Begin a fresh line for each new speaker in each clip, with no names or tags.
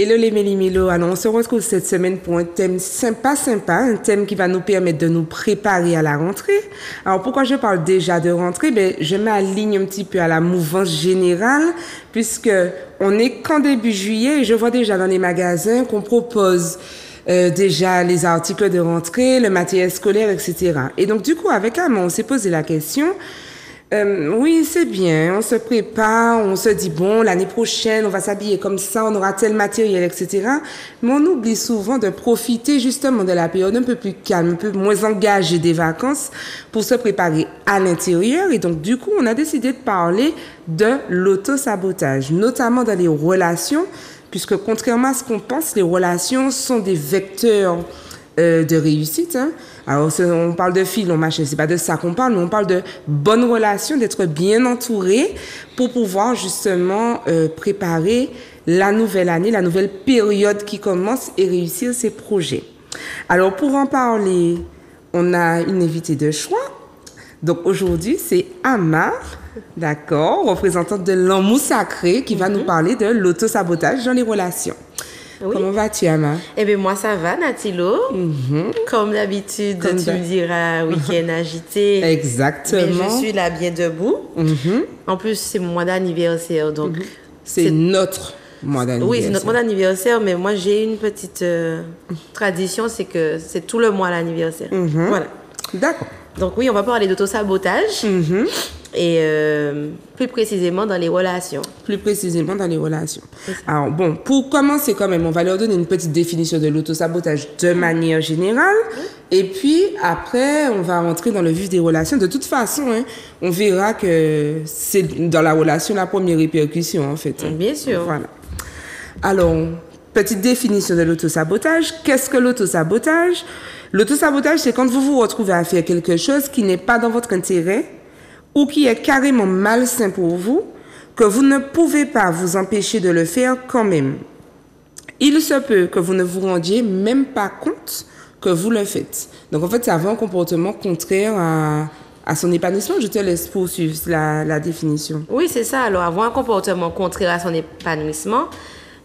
Hello les Méli-Mélo, alors on se retrouve cette semaine pour un thème sympa, un thème qui va nous permettre de nous préparer à la rentrée. Alors pourquoi je parle déjà de rentrée? Je m'aligne un petit peu à la mouvance générale puisque on est qu'en début juillet et je vois déjà dans les magasins qu'on propose déjà les articles de rentrée, le matériel scolaire, etc. Et donc du coup avec Amand, on s'est posé la question... oui, c'est bien, on se prépare, on se dit, bon, l'année prochaine, on va s'habiller comme ça, on aura tel matériel, etc. Mais on oublie souvent de profiter justement de la période un peu plus calme, un peu moins engagée des vacances pour se préparer à l'intérieur. Et donc, du coup, on a décidé de parler de l'auto-sabotage, notamment dans les relations, puisque contrairement à ce qu'on pense, les relations sont des vecteurs de réussite. Hein. Alors, on parle de filon, machin, c'est pas de ça qu'on parle, mais on parle de bonnes relations, d'être bien entouré pour pouvoir justement préparer la nouvelle année, la nouvelle période qui commence et réussir ses projets. Alors, pour en parler, on a une invitée de choix. Donc, aujourd'hui, c'est Ama, d'accord, représentante de l'Amour Sacré, qui va nous parler de l'auto-sabotage dans les relations. Oui. Comment vas-tu, Ama?
Eh bien, moi, ça va, Natilo. Comme d'habitude, tu me diras week-end agité.
Exactement.
Mais je suis là bien debout. En plus, c'est mon mois d'anniversaire, donc...
C'est notre mois d'anniversaire.
Oui, c'est notre mois d'anniversaire, mais moi, j'ai une petite tradition, c'est que c'est tout le mois l'anniversaire. Voilà.
D'accord.
Donc oui, on va parler d'auto-sabotage. Et plus précisément dans les relations.
Plus précisément dans les relations. Alors bon, pour commencer quand même, on va leur donner une petite définition de l'autosabotage de manière générale. Et puis après, on va rentrer dans le vif des relations. De toute façon, hein, on verra que c'est dans la relation la première répercussion en fait.
Bien sûr.
Voilà. Alors, petite définition de l'autosabotage. Qu'est-ce que l'autosabotage? L'autosabotage, c'est quand vous vous retrouvez à faire quelque chose qui n'est pas dans votre intérêt ou qui est carrément malsain pour vous, que vous ne pouvez pas vous empêcher de le faire quand même. Il se peut que vous ne vous rendiez même pas compte que vous le faites. Donc en fait, c'est un comportement contraire à son épanouissement. Je te laisse poursuivre la définition.
Oui, c'est ça. Alors avoir un comportement contraire à son épanouissement,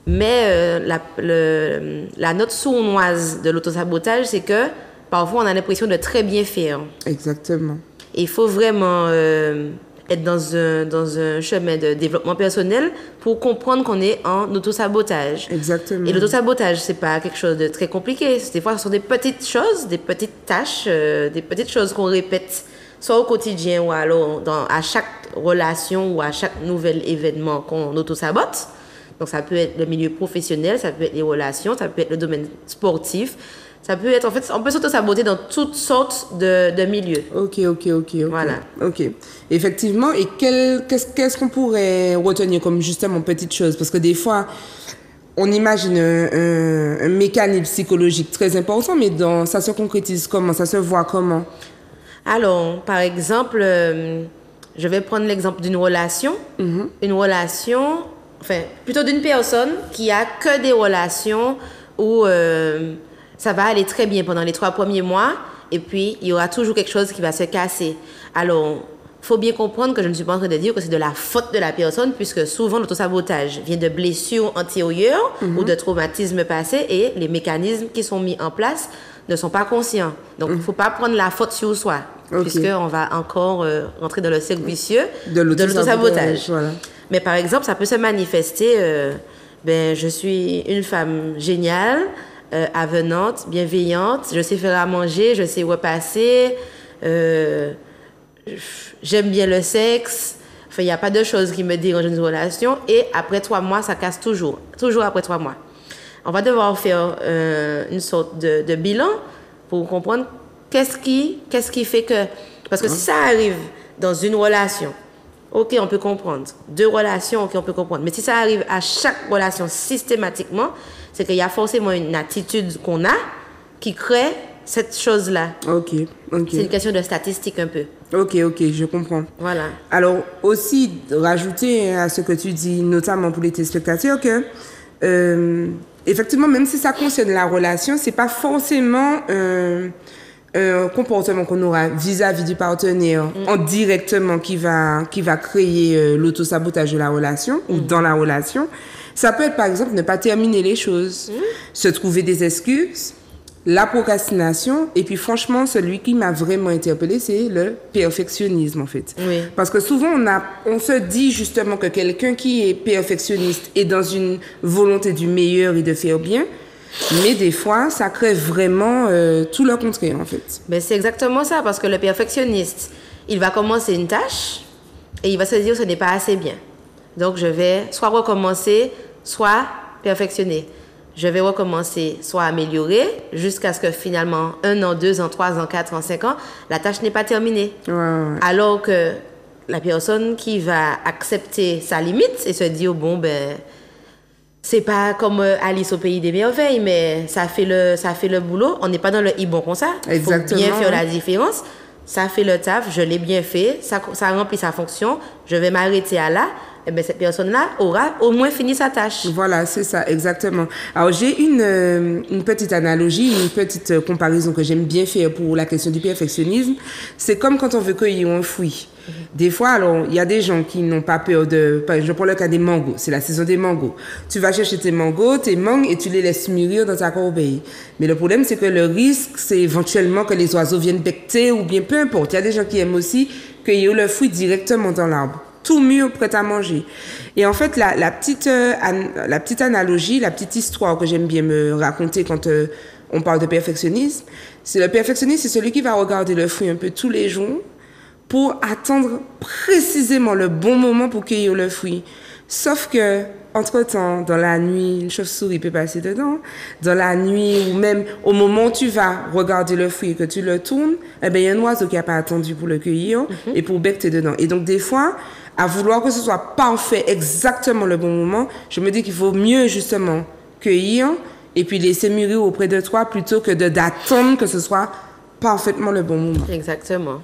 mais la note sournoise de l'autosabotage, c'est que parfois on a l'impression de très bien faire.
Exactement.
Il faut vraiment être dans un chemin de développement personnel pour comprendre qu'on est en autosabotage.
Exactement.
Et l'autosabotage, c'est pas quelque chose de très compliqué. Des fois, ce sont des petites choses, des petites tâches, des petites choses qu'on répète, soit au quotidien ou alors à chaque relation ou à chaque nouvel événement qu'on autosabote. Donc, ça peut être le milieu professionnel, ça peut être les relations, ça peut être le domaine sportif. Ça peut être, en fait, on peut s'auto-saboter dans toutes sortes de milieux.
Ok.
Voilà.
Ok. Effectivement, et qu'est-ce qu'on pourrait retenir comme justement petite chose? Parce que des fois, on imagine un mécanisme psychologique très important, mais ça se concrétise comment? Ça se voit comment?
Alors, par exemple, je vais prendre l'exemple d'une relation. Une relation, enfin, plutôt d'une personne qui a que des relations où... ça va aller très bien pendant les 3 premiers mois et puis il y aura toujours quelque chose qui va se casser. Alors, il faut bien comprendre que je ne suis pas en train de dire que c'est de la faute de la personne puisque souvent l'autosabotage vient de blessures antérieures ou de traumatismes passés et les mécanismes qui sont mis en place ne sont pas conscients. Donc, il ne faut pas prendre la faute sur soi puisqu'on va encore rentrer dans le cercle vicieux de l'autosabotage.
Voilà.
Mais par exemple, ça peut se manifester, je suis une femme géniale, avenante, bienveillante, je sais faire à manger, je sais repasser, j'aime bien le sexe, enfin il n'y a pas de choses qui me dérangent dans une relation et après 3 mois ça casse toujours après 3 mois. On va devoir faire une sorte de bilan pour comprendre qu'est-ce qui fait que, parce que si ça arrive dans une relation, ok, on peut comprendre. 2 relations, ok, on peut comprendre. Mais si ça arrive à chaque relation systématiquement, c'est qu'il y a forcément une attitude qu'on a qui crée cette chose-là.
Ok.
C'est une question de statistique un peu.
Ok, je comprends.
Voilà.
Alors, aussi, rajouter à ce que tu dis, notamment pour les téléspectateurs, que effectivement, même si ça concerne la relation, c'est pas forcément un comportement qu'on aura vis-à-vis du partenaire indirectement qui va créer l'autosabotage de la relation ou dans la relation. Ça peut être, par exemple, ne pas terminer les choses, se trouver des excuses, la procrastination, et puis franchement, celui qui m'a vraiment interpellée, c'est le perfectionnisme, en fait.
Oui.
Parce que souvent, on se dit justement que quelqu'un qui est perfectionniste est dans une volonté du meilleur et de faire bien, mais des fois, ça crée vraiment tout le contraire, en fait.
Ben, c'est exactement ça, parce que le perfectionniste, il va commencer une tâche et il va se dire ce n'est pas assez bien. Donc, je vais soit recommencer, soit perfectionner. Je vais recommencer, soit améliorer, jusqu'à ce que finalement, 1 an, 2 ans, 3 ans, 4 ans, 5 ans, la tâche n'est pas terminée.
Ouais.
Alors que la personne qui va accepter sa limite et se dire, bon, ben, c'est pas comme Alice au pays des merveilles, mais ça fait le boulot. On n'est pas dans le hibon comme ça. Il faut bien faire la différence. Ça fait le taf, je l'ai bien fait, ça remplit sa fonction, je vais m'arrêter à là. Eh bien, cette personne-là aura au moins fini sa tâche.
Voilà, c'est ça, exactement. Alors, j'ai une petite analogie, une petite comparaison que j'aime bien faire pour la question du perfectionnisme. C'est comme quand on veut cueillir un fruit. Des fois, alors, il y a des gens qui n'ont pas peur de... Je prends le cas des mangos. C'est la saison des mangos. Tu vas chercher tes mangos, tes mangues, et tu les laisses mûrir dans ta corbeille. Mais le problème, c'est que le risque, c'est éventuellement que les oiseaux viennent becqueter ou bien peu importe. Il y a des gens qui aiment aussi cueillir le fruit directement dans l'arbre. Tout mûr, prêt à manger. Et en fait, la petite analogie, la petite histoire que j'aime bien me raconter quand on parle de perfectionnisme, c'est le perfectionniste, c'est celui qui va regarder le fruit un peu tous les jours pour attendre précisément le bon moment pour cueillir le fruit. Sauf que, entre-temps, dans la nuit, une chauve-souris peut passer dedans. Dans la nuit, ou même au moment où tu vas regarder le fruit et que tu le tournes, eh ben, il y a un oiseau qui n'a pas attendu pour le cueillir et pour becqueter dedans. Et donc, des fois, à vouloir que ce soit parfait, exactement le bon moment, je me dis qu'il vaut mieux, justement, cueillir et puis laisser mûrir auprès de toi plutôt que d'attendre que ce soit parfaitement le bon moment.
Exactement.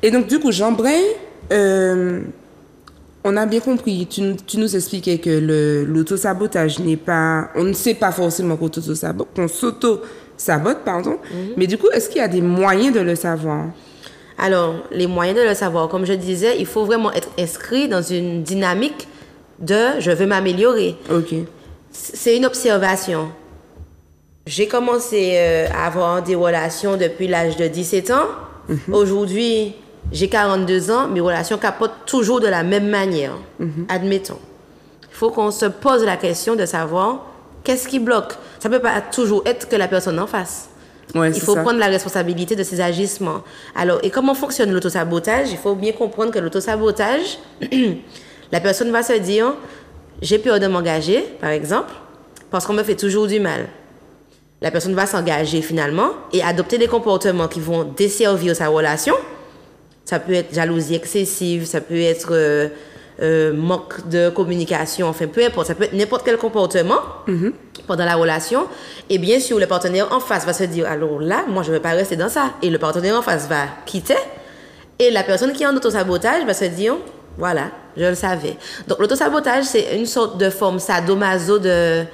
Et donc, du coup, Jean-Bray, on a bien compris, tu nous expliquais que l'autosabotage n'est pas... On ne sait pas forcément qu'on s'auto-sabote, pardon. Mais du coup, est-ce qu'il y a des moyens de le savoir?
Alors, les moyens de le savoir, comme je disais, il faut vraiment être inscrit dans une dynamique de « je veux m'améliorer ».
Ok.
C'est une observation. J'ai commencé à avoir des relations depuis l'âge de 17 ans. Aujourd'hui, j'ai 42 ans, mes relations capotent toujours de la même manière. Admettons. Il faut qu'on se pose la question de savoir qu'est-ce qui bloque. Ça ne peut pas toujours être que la personne en face.
Ouais,
il faut prendre la responsabilité de ses agissements. Alors, et comment fonctionne l'autosabotage? Il faut bien comprendre que l'autosabotage, la personne va se dire, j'ai peur de m'engager, par exemple, parce qu'on me fait toujours du mal. La personne va s'engager finalement et adopter des comportements qui vont desservir sa relation. Ça peut être jalousie excessive, ça peut être manque de communication, enfin peu importe, ça peut être n'importe quel comportement pendant la relation. Et bien sûr, le partenaire en face va se dire, alors là, moi je ne veux pas rester dans ça. Et le partenaire en face va quitter. Et la personne qui est en autosabotage va se dire, voilà, je le savais. Donc l'autosabotage, c'est une sorte de forme sadomaso de...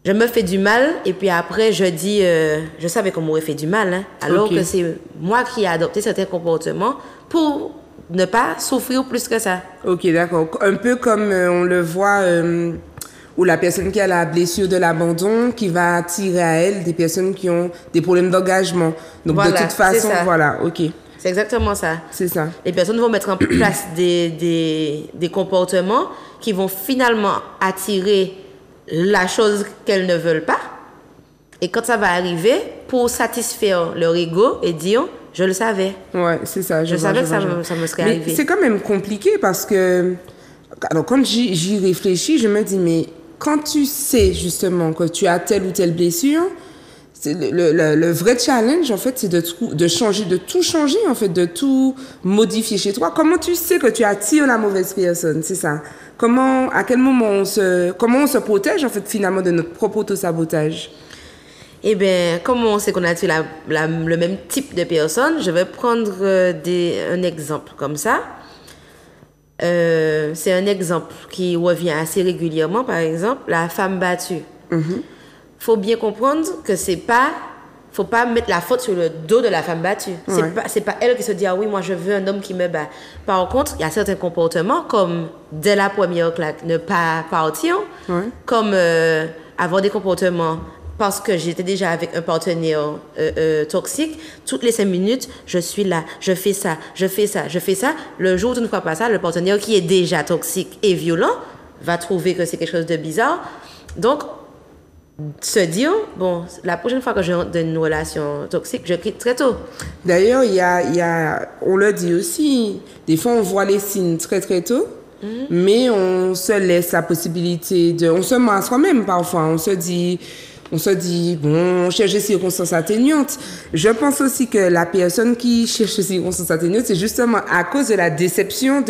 Je me fais du mal et puis après je dis, je savais qu'on m'aurait fait du mal, hein, alors que c'est moi qui ai adopté certains comportements pour ne pas souffrir plus que ça. Ok,
d'accord. Un peu comme on le voit, où la personne qui a la blessure de l'abandon, qui va attirer à elle des personnes qui ont des problèmes d'engagement. Donc voilà, de toute façon, voilà, ok.
C'est exactement ça.
C'est ça.
Les personnes vont mettre en place des comportements qui vont finalement attirer la chose qu'elles ne veulent pas. Et quand ça va arriver, pour satisfaire leur ego et dire, je le savais.
Ouais, c'est ça.
Je savais que ça me serait arrivé.
C'est quand même compliqué parce que, alors quand j'y réfléchis, je me dis, mais quand tu sais justement que tu as telle ou telle blessure, le vrai challenge, en fait, c'est de changer, de tout changer, en fait, de tout modifier chez toi. Comment tu sais que tu attires la mauvaise personne? C'est ça. À quel moment comment on se protège, en fait, finalement, de notre propre auto-sabotage?
Eh bien, comment on sait qu'on attire le même type de personne? Je vais prendre un exemple comme ça. C'est un exemple qui revient assez régulièrement, par exemple, la femme battue. Faut bien comprendre que c'est pas faut pas mettre la faute sur le dos de la femme battue. C'est pas elle qui se dit, ah oui, moi je veux un homme qui me bat. Par contre, il y a certains comportements comme dès la première claque, ne pas partir, comme avoir des comportements parce que j'étais déjà avec un partenaire toxique, toutes les 5 minutes, je suis là, je fais ça, je fais ça, je fais ça. Le jour où tu ne fais pas ça, le partenaire qui est déjà toxique et violent va trouver que c'est quelque chose de bizarre. Donc, se dire, bon, la prochaine fois que je rentre dans une relation toxique, je quitte très tôt.
D'ailleurs, on le dit aussi, des fois on voit les signes très très tôt, mais on se laisse la possibilité on se ment à soi-même parfois, on se dit, bon, on cherche des circonstances atténuantes. Je pense aussi que la personne qui cherche des circonstances atténuantes, c'est justement à cause de la déception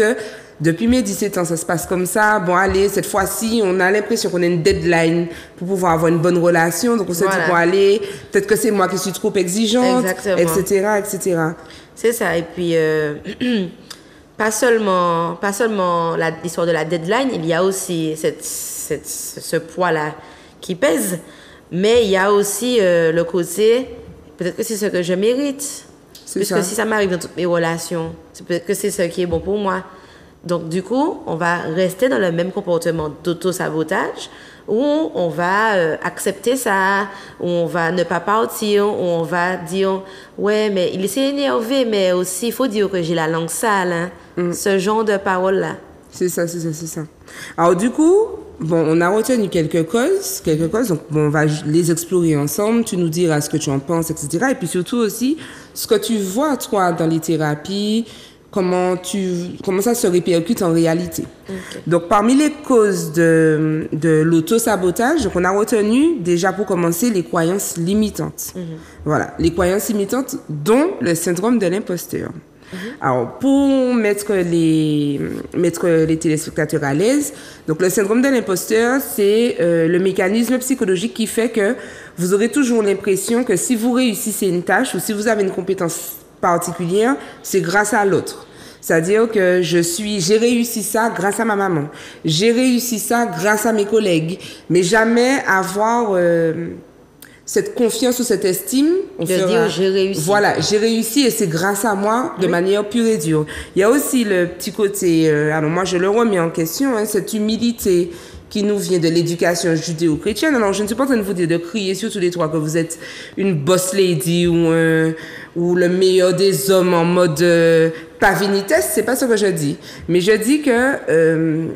depuis mes 17 ans, ça se passe comme ça. Bon, allez, cette fois-ci, on a l'impression qu'on a une deadline pour pouvoir avoir une bonne relation. Donc, on se dit, bon, allez, peut-être que c'est moi qui suis trop exigeante, etc., etc.
C'est ça. Et puis, pas seulement l'histoire de la deadline, il y a aussi ce poids-là qui pèse. Mais il y a aussi le côté, peut-être que c'est ce que je mérite. Puisque si ça m'arrive dans toutes mes relations, peut-être que c'est ce qui est bon pour moi. Donc, du coup, on va rester dans le même comportement d'auto-sabotage où on va accepter ça, où on va ne pas partir, où on va dire « Ouais, mais il s'est énervé, mais aussi, il faut dire que j'ai la langue sale. Hein. Ce genre de paroles-là.
C'est ça. Alors, du coup, bon, on a retenu quelques causes, donc bon, on va les explorer ensemble, tu nous diras ce que tu en penses, etc. Et puis surtout aussi, ce que tu vois, toi, dans les thérapies, comment ça se répercute en réalité. Okay. Donc, parmi les causes de l'auto-sabotage, donc on a retenu, déjà pour commencer, les croyances limitantes. Voilà, les croyances limitantes, dont le syndrome de l'imposteur. Alors, pour mettre les téléspectateurs à l'aise, donc le syndrome de l'imposteur, c'est le mécanisme psychologique qui fait que vous aurez toujours l'impression que si vous réussissez une tâche ou si vous avez une compétence particulière, c'est grâce à l'autre. C'est-à-dire que j'ai réussi ça grâce à ma maman. J'ai réussi ça grâce à mes collègues. Mais jamais avoir cette confiance ou cette estime.
Dire j'ai réussi.
Voilà, j'ai réussi et c'est grâce à moi de manière pure et dure. Il y a aussi le petit côté, alors moi je le remets en question, cette humilité qui nous vient de l'éducation judéo-chrétienne. Alors, je ne suis pas en train de vous dire de crier sur tous les trois que vous êtes une boss lady ou le meilleur des hommes en mode pavinitesse. C'est pas ce que je dis. Mais je dis que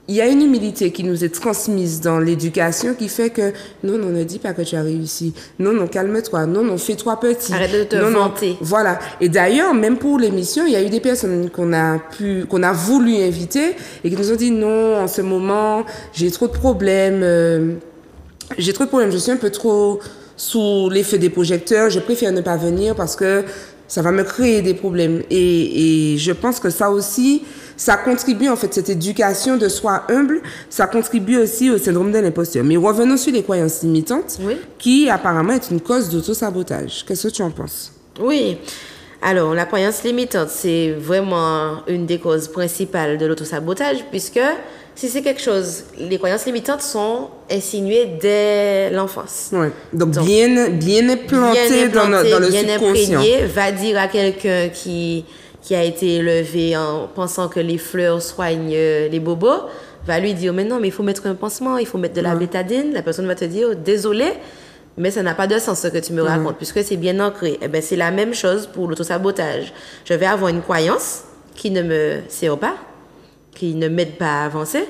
il y a une humilité qui nous est transmise dans l'éducation qui fait que non, ne dis pas que tu as réussi. Non, calme-toi. Non, fais-toi petit.
Arrête de te vanter.
Voilà. Et d'ailleurs, même pour l'émission, il y a eu des personnes qu'on a voulu inviter et qui nous ont dit non, en ce moment, j'ai trop de problèmes. Je suis un peu trop sous l'effet des projecteurs. Je préfère ne pas venir parce que ça va me créer des problèmes. Et je pense que ça aussi, ça contribue, en fait, cette éducation de soi humble, ça contribue aussi au syndrome de l'imposteur. Mais revenons sur les croyances limitantes, qui apparemment est une cause d'auto-sabotage. Qu'est-ce que tu en penses?
Oui. Alors, la croyance limitante, c'est vraiment une des causes principales de l'auto-sabotage, puisque si c'est quelque chose, les croyances limitantes sont insinuées dès l'enfance.
Ouais. Donc bien implantées dans le subconscient.
Imprégné, va dire à quelqu'un qui a été élevé en pensant que les fleurs soignent les bobos, va lui dire, mais non, mais il faut mettre un pansement, il faut mettre de la bétadine. La personne va te dire, désolé, mais ça n'a pas de sens ce que tu me racontes, puisque c'est bien ancré. Eh bien, c'est la même chose pour l'autosabotage. Je vais avoir une croyance qui ne me sert pas, qui ne m'aide pas à avancer.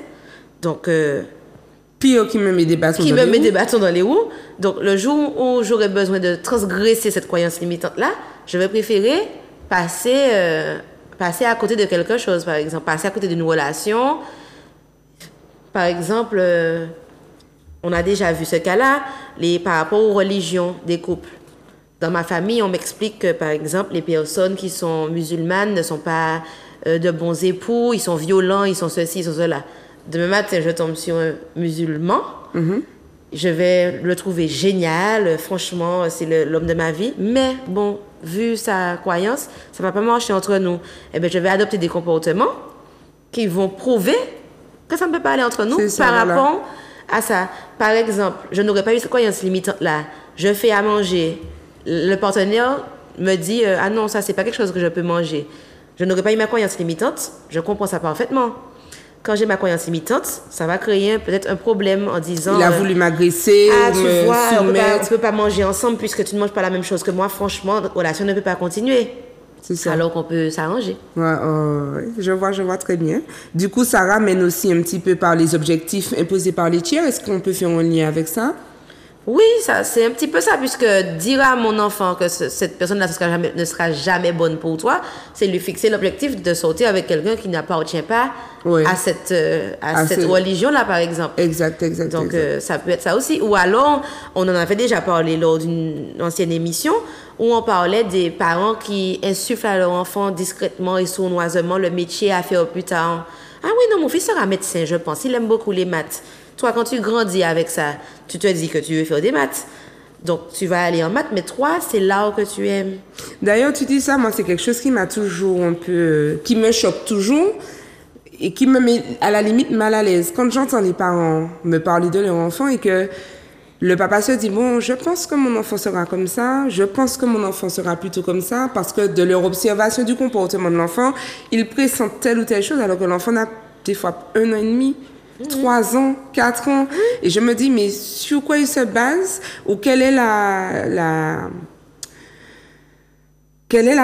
Donc,
pire, qui me met des bâtons
dans les roues. Donc, le jour où j'aurai besoin de transgresser cette croyance limitante-là, je vais préférer passer à côté de quelque chose, par exemple. Passer à côté d'une relation. Par exemple, on a déjà vu ce cas-là, par rapport aux religions des couples. Dans ma famille, on m'explique que, par exemple, les personnes qui sont musulmanes ne sont pas de bons époux, ils sont violents, ils sont ceci, ils sont cela. Demain matin, je tombe sur un musulman, je vais le trouver génial, franchement, c'est l'homme de ma vie, mais bon, vu sa croyance, ça ne va pas marcher entre nous. Eh bien, je vais adopter des comportements qui vont prouver que ça ne peut pas aller entre nous rapport à ça. Par exemple, je n'aurais pas eu cette croyance limitante-là. Je fais à manger, le partenaire me dit ah non, ça, c'est pas quelque chose que je peux manger. Je n'aurais pas eu ma croyance limitante, je comprends ça parfaitement. Quand j'ai ma croyance limitante, ça va créer peut-être un problème en disant...
Il a voulu m'agresser ou me
on ne peut pas manger ensemble puisque tu ne manges pas la même chose que moi. Franchement, notre relation ne peut pas continuer.
C'est ça.
Alors qu'on peut s'arranger.
Ouais, je vois très bien. Du coup, ça ramène aussi un petit peu par les objectifs imposés par les tiers. Est-ce qu'on peut faire un lien avec ça?
Oui, ça, c'est un petit peu ça, puisque dire à mon enfant que cette personne-là ne sera jamais bonne pour toi, c'est lui fixer l'objectif de sortir avec quelqu'un qui n'appartient pas à cette religion-là, par exemple.
Exact.
Donc, ça peut être ça aussi. Ou alors, on en avait déjà parlé lors d'une ancienne émission, où on parlait des parents qui insufflent à leur enfant discrètement et sournoisement le métier à faire plus tard. Ah oui, non, mon fils sera médecin, je pense. Il aime beaucoup les maths. Toi, quand tu grandis avec ça, tu te dis que tu veux faire des maths. Donc, tu vas aller en maths, mais toi, c'est l'art que tu aimes.
D'ailleurs, tu dis ça, moi, c'est quelque chose qui m'a toujours un peu... qui me choque toujours et qui me met à la limite mal à l'aise. Quand j'entends les parents me parler de leur enfant et que le papa se dit, bon, je pense que mon enfant sera comme ça, je pense que mon enfant sera plutôt comme ça, parce que de leur observation du comportement de l'enfant, ils pressentent telle ou telle chose, alors que l'enfant n'a des fois 1 an et demi. 3 ans, 4 ans. Et je me dis, mais sur quoi ils se basent ou quelle est la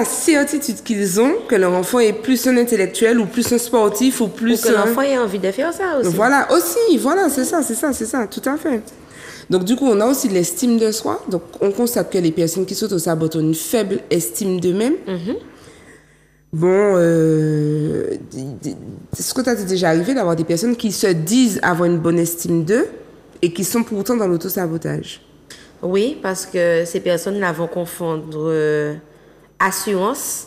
certitude qu'ils ont que leur enfant est plus un intellectuel ou plus un sportif ou plus...
Ou que l'enfant ait envie de faire ça aussi.
Voilà, c'est ça, tout à fait. Donc, du coup, on a aussi l'estime de soi. Donc, on constate que les personnes qui s'auto-sabotent ont une faible estime d'eux-mêmes. Bon, est-ce que tu as déjà arrivé d'avoir des personnes qui se disent avoir une bonne estime d'eux et qui sont pourtant dans l'autosabotage?
Oui, parce que ces personnes-là vont confondre assurance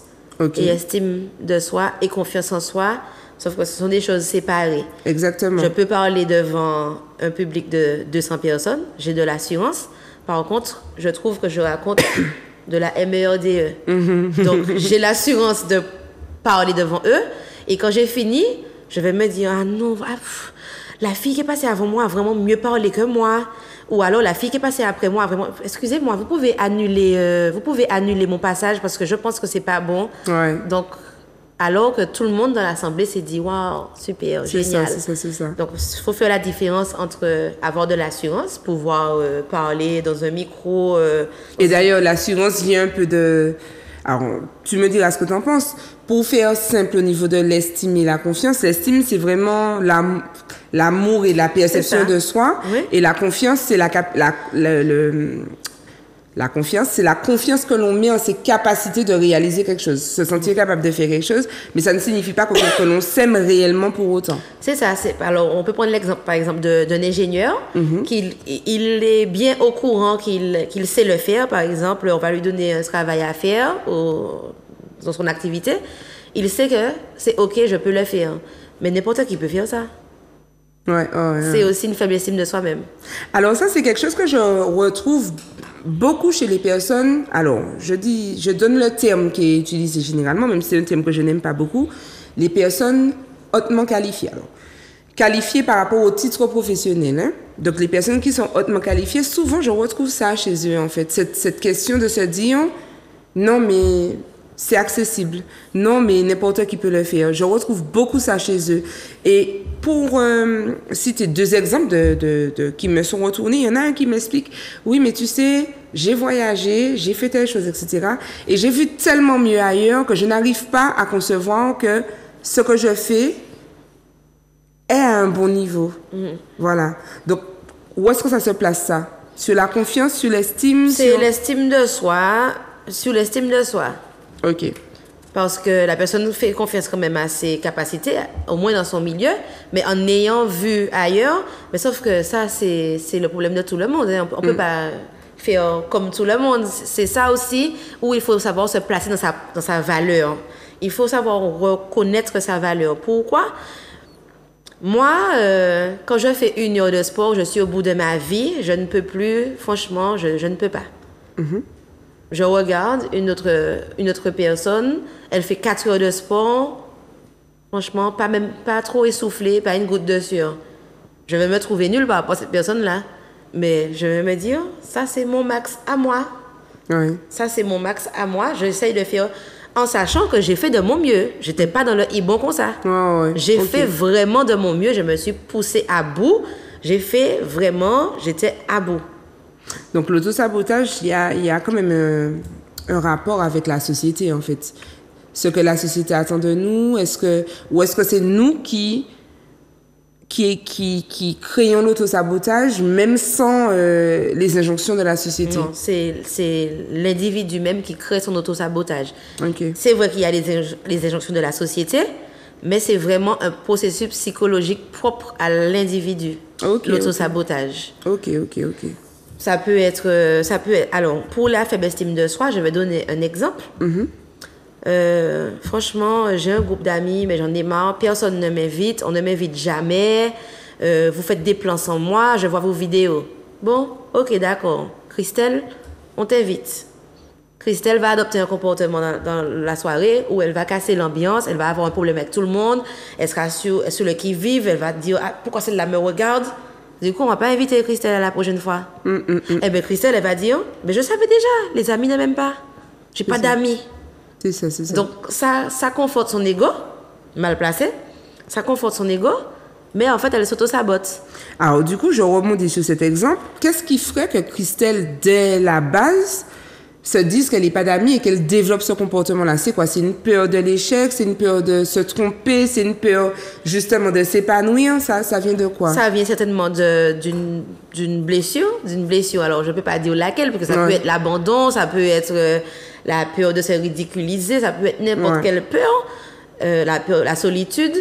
et estime de soi et confiance en soi, sauf que ce sont des choses séparées.
Exactement.
Je peux parler devant un public de 200 personnes, j'ai de l'assurance. Par contre, je trouve que je raconte de la MERDE. Donc, j'ai l'assurance de parler devant eux. Et quand j'ai fini, je vais me dire, ah non, la fille qui est passée avant moi a vraiment mieux parlé que moi. Ou alors, la fille qui est passée après moi a vraiment... Excusez-moi, vous pouvez annuler mon passage parce que je pense que c'est pas bon.
Ouais.
Donc, alors que tout le monde dans l'assemblée s'est dit, waouh, super, génial.
C'est ça.
Donc, il faut faire la différence entre avoir de l'assurance, pouvoir parler dans un micro.
Et d'ailleurs, l'assurance vient un peu de... Alors, tu me diras ce que tu en penses. Pour faire simple au niveau de l'estime et la confiance, l'estime, c'est vraiment l'amour et la perception de soi.
Oui.
Et la confiance, c'est la confiance, c'est la confiance que l'on met en ses capacités de réaliser quelque chose. Se sentir capable de faire quelque chose, mais ça ne signifie pas que l'on s'aime réellement pour autant.
C'est ça. Alors, on peut prendre l'exemple, par exemple, d'un ingénieur qui il est bien au courant qu'il sait le faire. Par exemple, on va lui donner un travail à faire dans son activité. Il sait que c'est OK, je peux le faire. Mais n'importe qui peut faire ça.
Ouais.
C'est aussi une faible estime de soi-même.
Alors ça, c'est quelque chose que je retrouve beaucoup chez les personnes. Alors, je donne le terme qui est utilisé généralement, même si c'est un terme que je n'aime pas beaucoup. Les personnes hautement qualifiées. Alors, qualifiées par rapport au titre professionnel. Hein? Donc, les personnes qui sont hautement qualifiées, souvent, je retrouve ça chez eux, en fait. Cette question de se dire, non, mais... c'est accessible. Non, mais n'importe qui peut le faire. Je retrouve beaucoup ça chez eux. Et pour citer 2 exemples qui me sont retournés, il y en a un qui m'explique, oui, mais tu sais, j'ai voyagé, j'ai fait telle chose, etc. Et j'ai vu tellement mieux ailleurs que je n'arrive pas à concevoir que ce que je fais est à un bon niveau. Voilà. Donc, où est-ce que ça se place, ça? Sur la confiance, sur l'estime?
C'est l'estime de soi, sur l'estime de soi.
OK.
Parce que la personne fait confiance quand même à ses capacités, au moins dans son milieu, mais en ayant vu ailleurs. Mais sauf que ça, c'est le problème de tout le monde. Hein. On ne peut pas faire comme tout le monde. C'est ça aussi où il faut savoir se placer dans sa valeur. Il faut savoir reconnaître sa valeur. Pourquoi? Moi, quand je fais 1 heure de sport, je suis au bout de ma vie. Je ne peux plus. Franchement, je ne peux pas. Je regarde une autre personne, elle fait 4 heures de sport, franchement, pas trop essoufflée, pas une goutte de sueur. Je vais me trouver nulle par rapport à cette personne-là. Mais je vais me dire, ça c'est mon max à moi.
Oui.
Ça, c'est mon max à moi. J'essaye de faire en sachant que j'ai fait de mon mieux. J'étais pas dans le bon comme ça.
Ouais.
J'ai fait vraiment de mon mieux. Je me suis poussée à bout. J'étais à bout.
Donc, l'autosabotage, il y a quand même un rapport avec la société, en fait. Ce que la société attend de nous, ou est-ce que c'est nous qui créons l'autosabotage, même sans les injonctions de la société?
Non, c'est l'individu même qui crée son autosabotage.
Ok.
C'est vrai qu'il y a les injonctions de la société, mais c'est vraiment un processus psychologique propre à l'individu, l'autosabotage.
Ok.
Ça peut être, alors, pour la faible estime de soi, je vais donner un exemple. Franchement, j'ai un groupe d'amis, mais j'en ai marre. Personne ne m'invite, on ne m'invite jamais. Vous faites des plans sans moi, je vois vos vidéos. Bon, ok, d'accord. Christelle, on t'invite. Christelle va adopter un comportement dans la soirée où elle va casser l'ambiance, elle va avoir un problème avec tout le monde, elle sera sur le qui-vive, elle va dire pourquoi celle-là me regarde. Du coup, on ne va pas inviter Christelle à la prochaine fois. Eh bien, Christelle, elle va dire mais je savais déjà, les amis ne m'aiment pas. J'ai pas d'amis.
C'est ça.
Donc, ça conforte son ego, mal placé. Ça conforte son ego, mais en fait, elle s'auto-sabote.
Alors, du coup, je rebondis sur cet exemple. Qu'est-ce qui ferait que Christelle, dès la base, se dise qu'elle n'est pas d'amis et qu'elle développe ce comportement-là? C'est quoi? C'est une peur de l'échec? C'est une peur de se tromper? C'est une peur, justement, de s'épanouir? Ça vient de quoi?
Ça vient certainement d'une blessure. Alors, je ne peux pas dire laquelle, parce que ça peut être l'abandon, ça peut être la peur de se ridiculiser, ça peut être n'importe quelle peur, la solitude.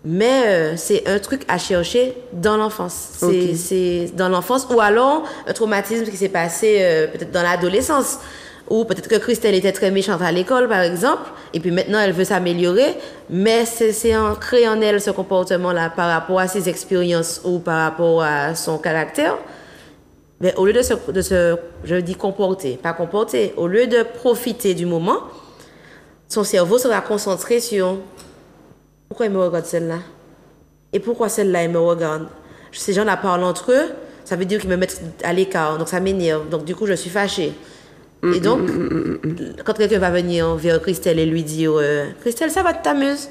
Mais c'est un truc à chercher dans l'enfance. C'est dans l'enfance, ou alors un traumatisme qui s'est passé peut-être dans l'adolescence, ou peut-être que Christelle était très méchante à l'école, par exemple, et puis maintenant elle veut s'améliorer, mais c'est ancré en elle ce comportement-là par rapport à ses expériences ou par rapport à son caractère. Mais au lieu de se je dis comporter, pas comporter, au lieu de profiter du moment, son cerveau sera concentré sur pourquoi il me regarde celle-là et pourquoi celle-là il me regarde. Ces gens-là parlent entre eux, ça veut dire qu'ils me mettent à l'écart, donc ça m'énerve, donc du coup je suis fâchée. Et donc, quand quelqu'un va venir vers Christelle et lui dire Christelle, ça va, tu t'amuses?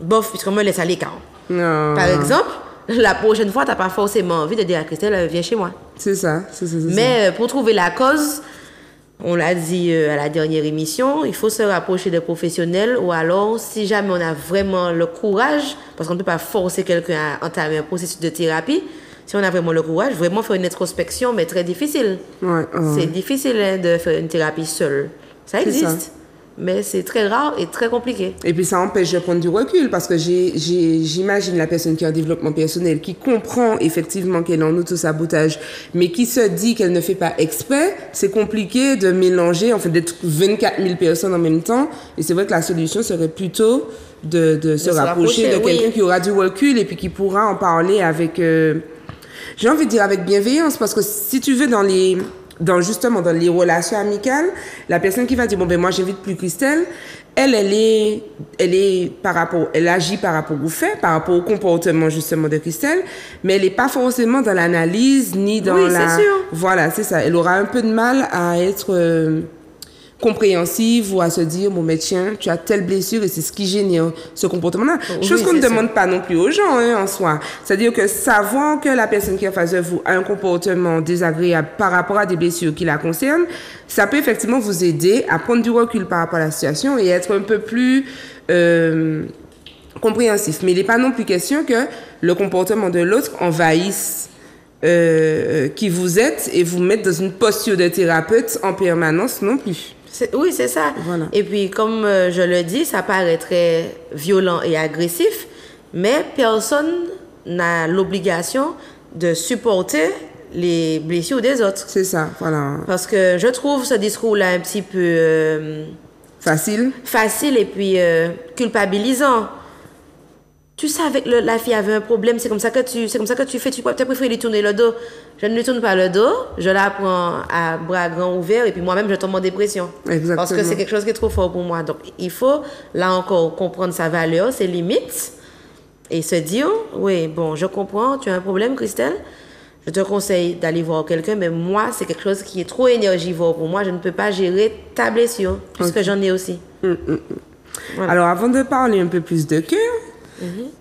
Bof, puisqu'on me laisse à l'écart. Par exemple, la prochaine fois, tu n'as pas forcément envie de dire à Christelle, viens chez moi.
C'est ça.
Mais pour trouver la cause, on l'a dit à la dernière émission, il faut se rapprocher des professionnels, ou alors, si jamais on a vraiment le courage, parce qu'on ne peut pas forcer quelqu'un à entamer un processus de thérapie, si on a vraiment le courage, vraiment faire une introspection, mais très difficile. C'est difficile de faire une thérapie seule. Ça existe, mais c'est très rare et très compliqué.
Et puis ça empêche de prendre du recul, parce que j'imagine la personne qui est en développement personnel, qui comprend effectivement qu'elle est en autosabotage, mais qui se dit qu'elle ne fait pas exprès. C'est compliqué de mélanger, en fait, d'être 24 000 personnes en même temps. Et c'est vrai que la solution serait plutôt de se rapprocher de quelqu'un qui aura du recul et puis qui pourra en parler avec... j'ai envie de dire avec bienveillance, parce que si tu veux, justement dans les relations amicales, la personne qui va dire bon ben moi j'invite plus Christelle, elle agit par rapport aux faits, par rapport au comportement justement de Christelle, mais elle n'est pas forcément dans l'analyse ni dans
c'est sûr.
Voilà, c'est ça. Elle aura un peu de mal à être compréhensive ou à se dire bon mais tiens, tu as telle blessure et c'est ce qui génère ce comportement-là. Chose qu'on ne demande pas non plus aux gens en soi. C'est-à-dire que savoir que la personne qui est en face de vous a un comportement désagréable par rapport à des blessures qui la concernent, ça peut effectivement vous aider à prendre du recul par rapport à la situation et être un peu plus compréhensif. Mais il n'est pas non plus question que le comportement de l'autre envahisse qui vous êtes et vous mette dans une posture de thérapeute en permanence non plus.
Oui, c'est ça.
Voilà.
Et puis, comme je le dis, ça paraît très violent et agressif, mais personne n'a l'obligation de supporter les blessures des autres.
C'est ça, voilà.
Parce que je trouve ce discours-là un petit peu...
Facile
et puis culpabilisant. Tu savais que la fille avait un problème, c'est comme ça que tu fais, tu préfères lui tourner le dos. Je ne lui tourne pas le dos, je la prends à bras grands ouverts et puis moi-même je tombe en dépression.
Exactement.
Parce que c'est quelque chose qui est trop fort pour moi. Donc il faut, là encore, comprendre sa valeur, ses limites et se dire, oui, bon, je comprends, tu as un problème, Christelle, je te conseille d'aller voir quelqu'un, mais moi, c'est quelque chose qui est trop énergivore pour moi. Je ne peux pas gérer ta blessure, puisque j'en ai aussi.
Voilà. Alors, avant de parler un peu plus de cœur,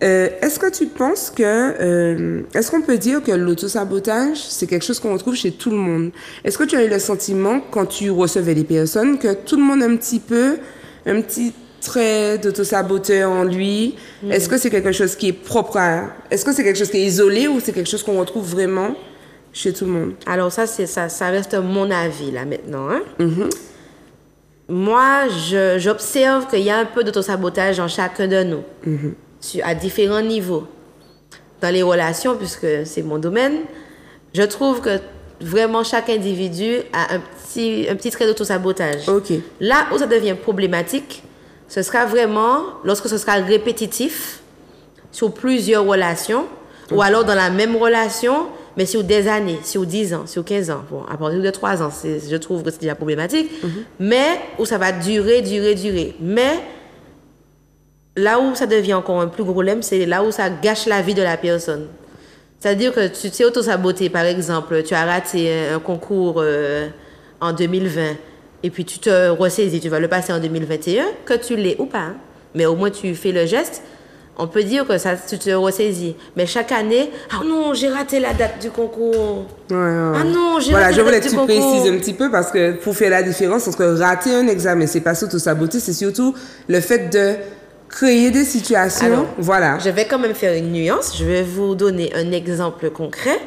est-ce que tu penses que... est-ce qu'on peut dire que l'autosabotage, c'est quelque chose qu'on retrouve chez tout le monde? Est-ce que tu as eu le sentiment, quand tu recevais des personnes, que tout le monde a un petit trait d'autosaboteur en lui? Est-ce que c'est quelque chose qui est propre à... Est-ce que c'est quelque chose qui est isolé ou c'est quelque chose qu'on retrouve vraiment chez tout le monde?
Alors ça reste mon avis là maintenant. Hein? Moi, j'observe qu'il y a un peu d'autosabotage en chacun de nous, à différents niveaux. Dans les relations, puisque c'est mon domaine, je trouve que vraiment chaque individu a un petit trait d'autosabotage.
Okay.
Là où ça devient problématique, ce sera vraiment lorsque ce sera répétitif sur plusieurs relations, ou alors dans la même relation, mais sur des années, sur 10 ans, sur 15 ans. Bon, à partir de 3 ans, je trouve que c'est déjà problématique, mais où ça va durer. Mais là où ça devient encore un plus gros problème, c'est là où ça gâche la vie de la personne. C'est-à-dire que tu t'es auto-saboté, par exemple, tu as raté un concours en 2020, et puis tu te ressaisis, tu vas le passer en 2021, que tu l'aies ou pas. Hein. Mais au moins tu fais le geste. On peut dire que ça, tu te ressaisis. Mais chaque année, ah non, j'ai raté la date du concours. Ah non, j'ai raté la date du concours. Voilà, je voulais que tu
précises un petit peu parce que pour faire la différence entre rater un examen, c'est pas s'auto-saboter, c'est surtout le fait de créer des situations.
Alors,
voilà.
Je vais quand même faire une nuance. Je vais vous donner un exemple concret.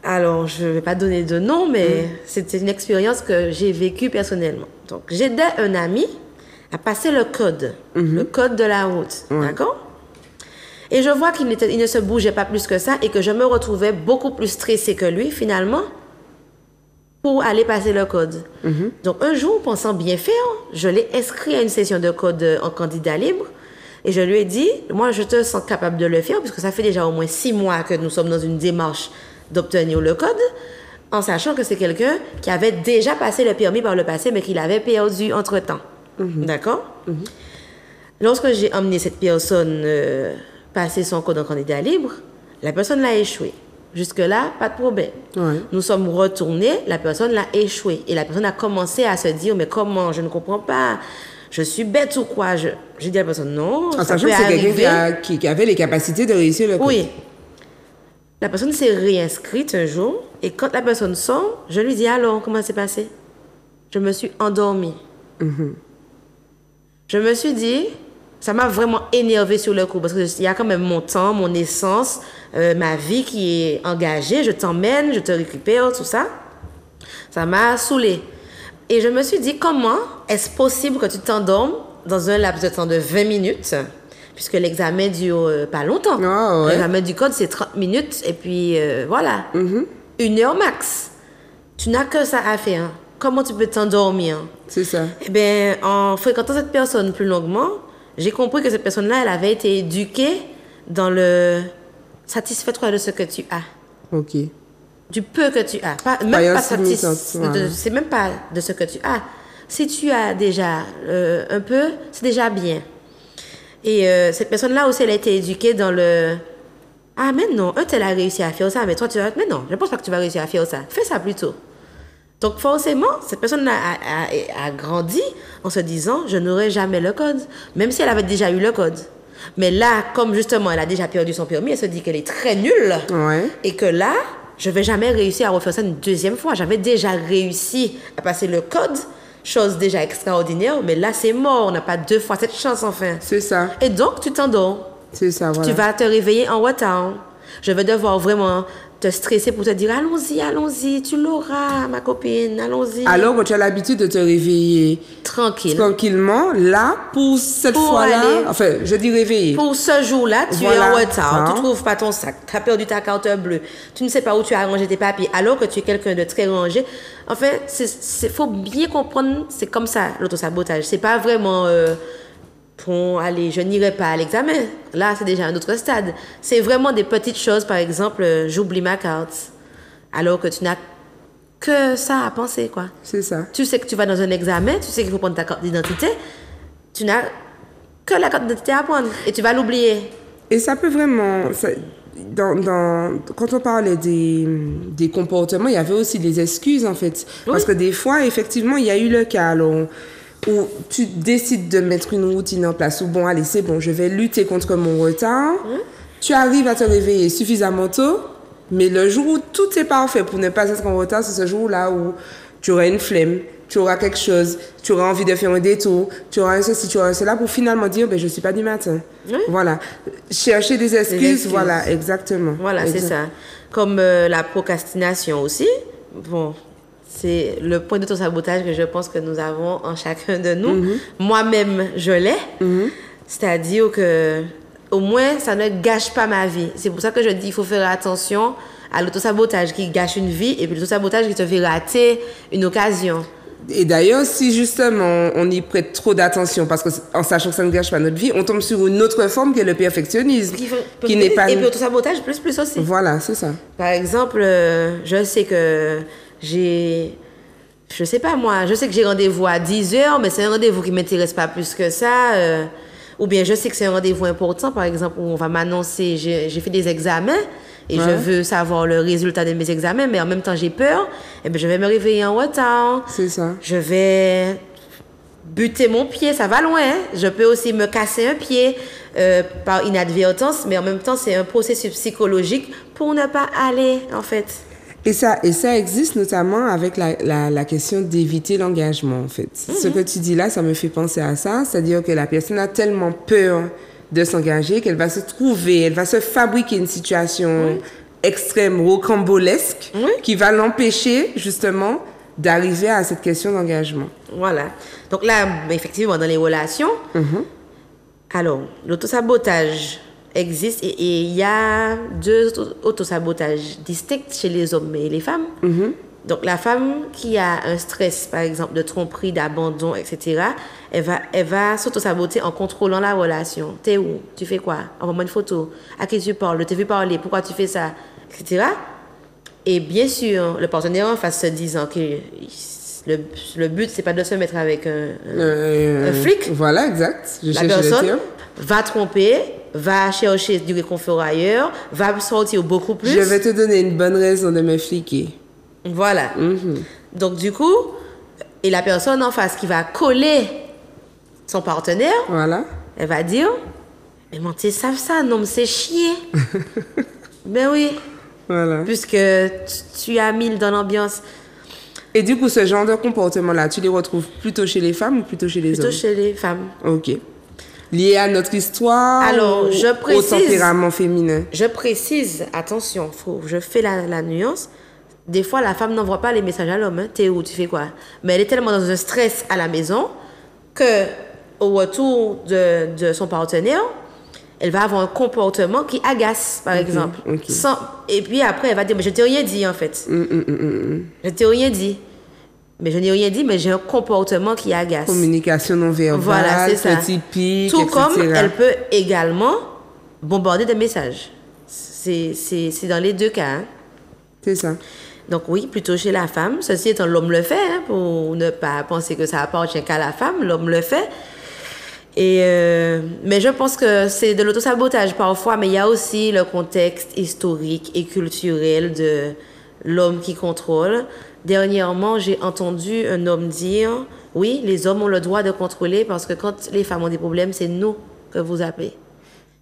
Alors, je ne vais pas donner de nom, mais c'était une expérience que j'ai vécue personnellement. Donc, j'aidais un ami à passer le code de la route, d'accord? Et je vois qu'il ne se bougeait pas plus que ça et que je me retrouvais beaucoup plus stressée que lui, finalement, pour aller passer le code. Donc, un jour, pensant bien faire, je l'ai inscrit à une session de code en candidat libre et je lui ai dit, moi, je te sens capable de le faire puisque ça fait déjà au moins 6 mois que nous sommes dans une démarche d'obtenir le code, en sachant que c'est quelqu'un qui avait déjà passé le permis par le passé, mais qui l'avait perdu entre-temps. D'accord? Lorsque j'ai emmené cette personne passer son code en candidat libre, la personne l'a échoué. Jusque-là, pas de problème. Nous sommes retournés, la personne l'a échoué. Et la personne a commencé à se dire, mais comment? Je ne comprends pas. Je suis bête ou quoi? J'ai dit à la personne, non,
en sachant que c'est quelqu'un qui avait les capacités de réussir le code.
Oui. La personne s'est réinscrite un jour, et quand la personne sort, je lui dis, alors, comment c'est passé? Je me suis endormie. Je me suis dit, ça m'a vraiment énervée sur le coup, parce qu'il y a quand même mon temps, mon essence, ma vie qui est engagée, je t'emmène, je te récupère, tout ça. Ça m'a saoulée. Et je me suis dit, comment est-ce possible que tu t'endormes dans un laps de temps de 20 minutes, puisque l'examen dure pas longtemps. L'examen du code, c'est 30 minutes, et puis voilà, 1 heure max. Tu n'as que ça à faire. Comment tu peux t'endormir?
C'est ça.
Eh bien, en fréquentant cette personne plus longuement, j'ai compris que cette personne-là, elle avait été éduquée dans le satisfais-toi de ce que tu as.
OK.
Du peu que tu as. C'est même pas de ce que tu as. Si tu as déjà un peu, c'est déjà bien. Et cette personne-là aussi, elle a été éduquée dans le... Ah, mais non, tel a réussi à faire ça, mais toi, tu vas... Mais non, je ne pense pas que tu vas réussir à faire ça. Fais ça plutôt. Donc, forcément, cette personne-là a grandi en se disant, je n'aurai jamais le code, même si elle avait déjà eu le code. Mais là, comme justement, elle a déjà perdu son permis, elle se dit qu'elle est très nulle. Et que là, je ne vais jamais réussir à refaire ça une deuxième fois. J'avais déjà réussi à passer le code, chose déjà extraordinaire, mais là, c'est mort. On n'a pas 2 fois cette chance, enfin.
C'est ça.
Et donc, tu t'endors.
C'est ça, voilà.
Tu vas te réveiller en retard. Je vais devoir vraiment te stresser pour te dire, allons-y, tu l'auras, ma copine, allons-y.
Alors que tu as l'habitude de te réveiller tranquillement, là, pour cette fois-là, enfin, je dis réveiller.
Pour ce jour-là, tu es en retard, tu ne trouves pas ton sac, tu as perdu ta carte bleue, tu ne sais pas où tu as rangé tes papiers, alors que tu es quelqu'un de très rangé. Enfin, faut bien comprendre, c'est comme ça, l'autosabotage. C'est pas vraiment... Bon, allez, je n'irai pas à l'examen. Là, c'est déjà un autre stade. C'est vraiment des petites choses. Par exemple, j'oublie ma carte. Alors que tu n'as que ça à penser, quoi.
C'est ça.
Tu sais que tu vas dans un examen, tu sais qu'il faut prendre ta carte d'identité. Tu n'as que la carte d'identité à prendre et tu vas l'oublier.
Et ça peut vraiment... quand on parlait des comportements, il y avait aussi des excuses, en fait.
Oui.
Parce que des fois, effectivement, il y a eu le cas alors, où tu décides de mettre une routine en place, où bon, allez, c'est bon, je vais lutter contre mon retard. Tu arrives à te réveiller suffisamment tôt, mais le jour où tout est parfait pour ne pas être en retard, c'est ce jour-là où tu auras une flemme, tu auras quelque chose, tu auras envie de faire un détour, tu auras un ceci, tu auras un cela pour finalement dire, ben, je ne suis pas du matin.
Oui.
Voilà. Chercher des excuses, voilà, exactement.
Voilà, c'est ça. Comme la procrastination aussi. Bon, c'est le point d'autosabotage que je pense que nous avons en chacun de nous. Moi-même, je l'ai. C'est-à-dire que, au moins, ça ne gâche pas ma vie. C'est pour ça que je dis qu'il faut faire attention à l'autosabotage qui gâche une vie et puis l'autosabotage qui te fait rater une occasion.
Et d'ailleurs, si justement on y prête trop d'attention, parce qu'en sachant que ça ne gâche pas notre vie, on tombe sur une autre forme qui est le perfectionnisme. Qui n'est pas...
Et puis l'autosabotage plus aussi.
Voilà, c'est ça.
Par exemple, je sais que je sais pas moi, je sais que j'ai rendez-vous à 10h, mais c'est un rendez-vous qui ne m'intéresse pas plus que ça. Ou bien je sais que c'est un rendez-vous important, par exemple, où on va m'annoncer, j'ai fait des examens, et je veux savoir le résultat de mes examens, mais en même temps j'ai peur, et bien je vais me réveiller en retard.
C'est ça.
Je vais buter mon pied, ça va loin. Hein? Je peux aussi me casser un pied par inadvertance, mais en même temps c'est un processus psychologique pour ne pas aller, en fait.
Et ça existe notamment avec la question d'éviter l'engagement, en fait. Ce que tu dis là, ça me fait penser à ça, c'est-à-dire que la personne a tellement peur de s'engager qu'elle va elle va se fabriquer une situation extrême, rocambolesque, qui va l'empêcher justement d'arriver à cette question d'engagement.
Voilà. Donc là, effectivement, dans les relations, alors, l'autosabotage existe et il y a deux autosabotages distincts chez les hommes et les femmes. Donc, la femme qui a un stress, par exemple, de tromperie, d'abandon, etc., elle va s'auto-saboter en contrôlant la relation. T'es où? Tu fais quoi? Envoie-moi une photo. À qui tu parles? Je t'ai vu parler. Pourquoi tu fais ça? Etc. Et bien sûr, le partenaire en face se disant que le but, c'est pas de se mettre avec un flic.
Voilà, exact.
La personne va tromper, va chercher du réconfort ailleurs, va sortir beaucoup plus.
Je vais te donner une bonne raison de me fliquer.
Voilà. Donc, du coup, et la personne en face qui va coller son partenaire,
voilà.
Elle va dire, mais mon t'es savent ça, non, mais c'est chier. Ben oui.
Voilà.
Puisque tu as mis dans l'ambiance.
Et du coup, ce genre de comportement-là, tu les retrouves plutôt chez les femmes ou plutôt chez les hommes?
Plutôt chez les femmes.
Ok. Lié à notre histoire?
Alors, je précise.
Au tempérament féminin?
Je précise, attention, je fais la nuance. Des fois, la femme n'envoie pas les messages à l'homme. Hein. T'es où? Tu fais quoi? Mais elle est tellement dans un stress à la maison que, au retour de son partenaire, elle va avoir un comportement qui agace, par exemple.
Okay.
Et puis après, elle va dire, mais je t'ai rien dit, en fait. Je t'ai rien dit. Mais je n'ai rien dit, mais j'ai un comportement qui agace.
Communication non verbale,
voilà, c'est ça.
typique,
tout
etc.
comme elle peut également bombarder de messages. C'est dans les deux cas. Hein.
C'est ça.
Donc oui, plutôt chez la femme. Ceci étant, l'homme le fait, hein, pour ne pas penser que ça appartient qu'à la femme. L'homme le fait. Mais je pense que c'est de l'autosabotage parfois, mais il y a aussi le contexte historique et culturel de l'homme qui contrôle. Dernièrement, j'ai entendu un homme dire, oui, les hommes ont le droit de contrôler parce que quand les femmes ont des problèmes, c'est nous que vous appelez.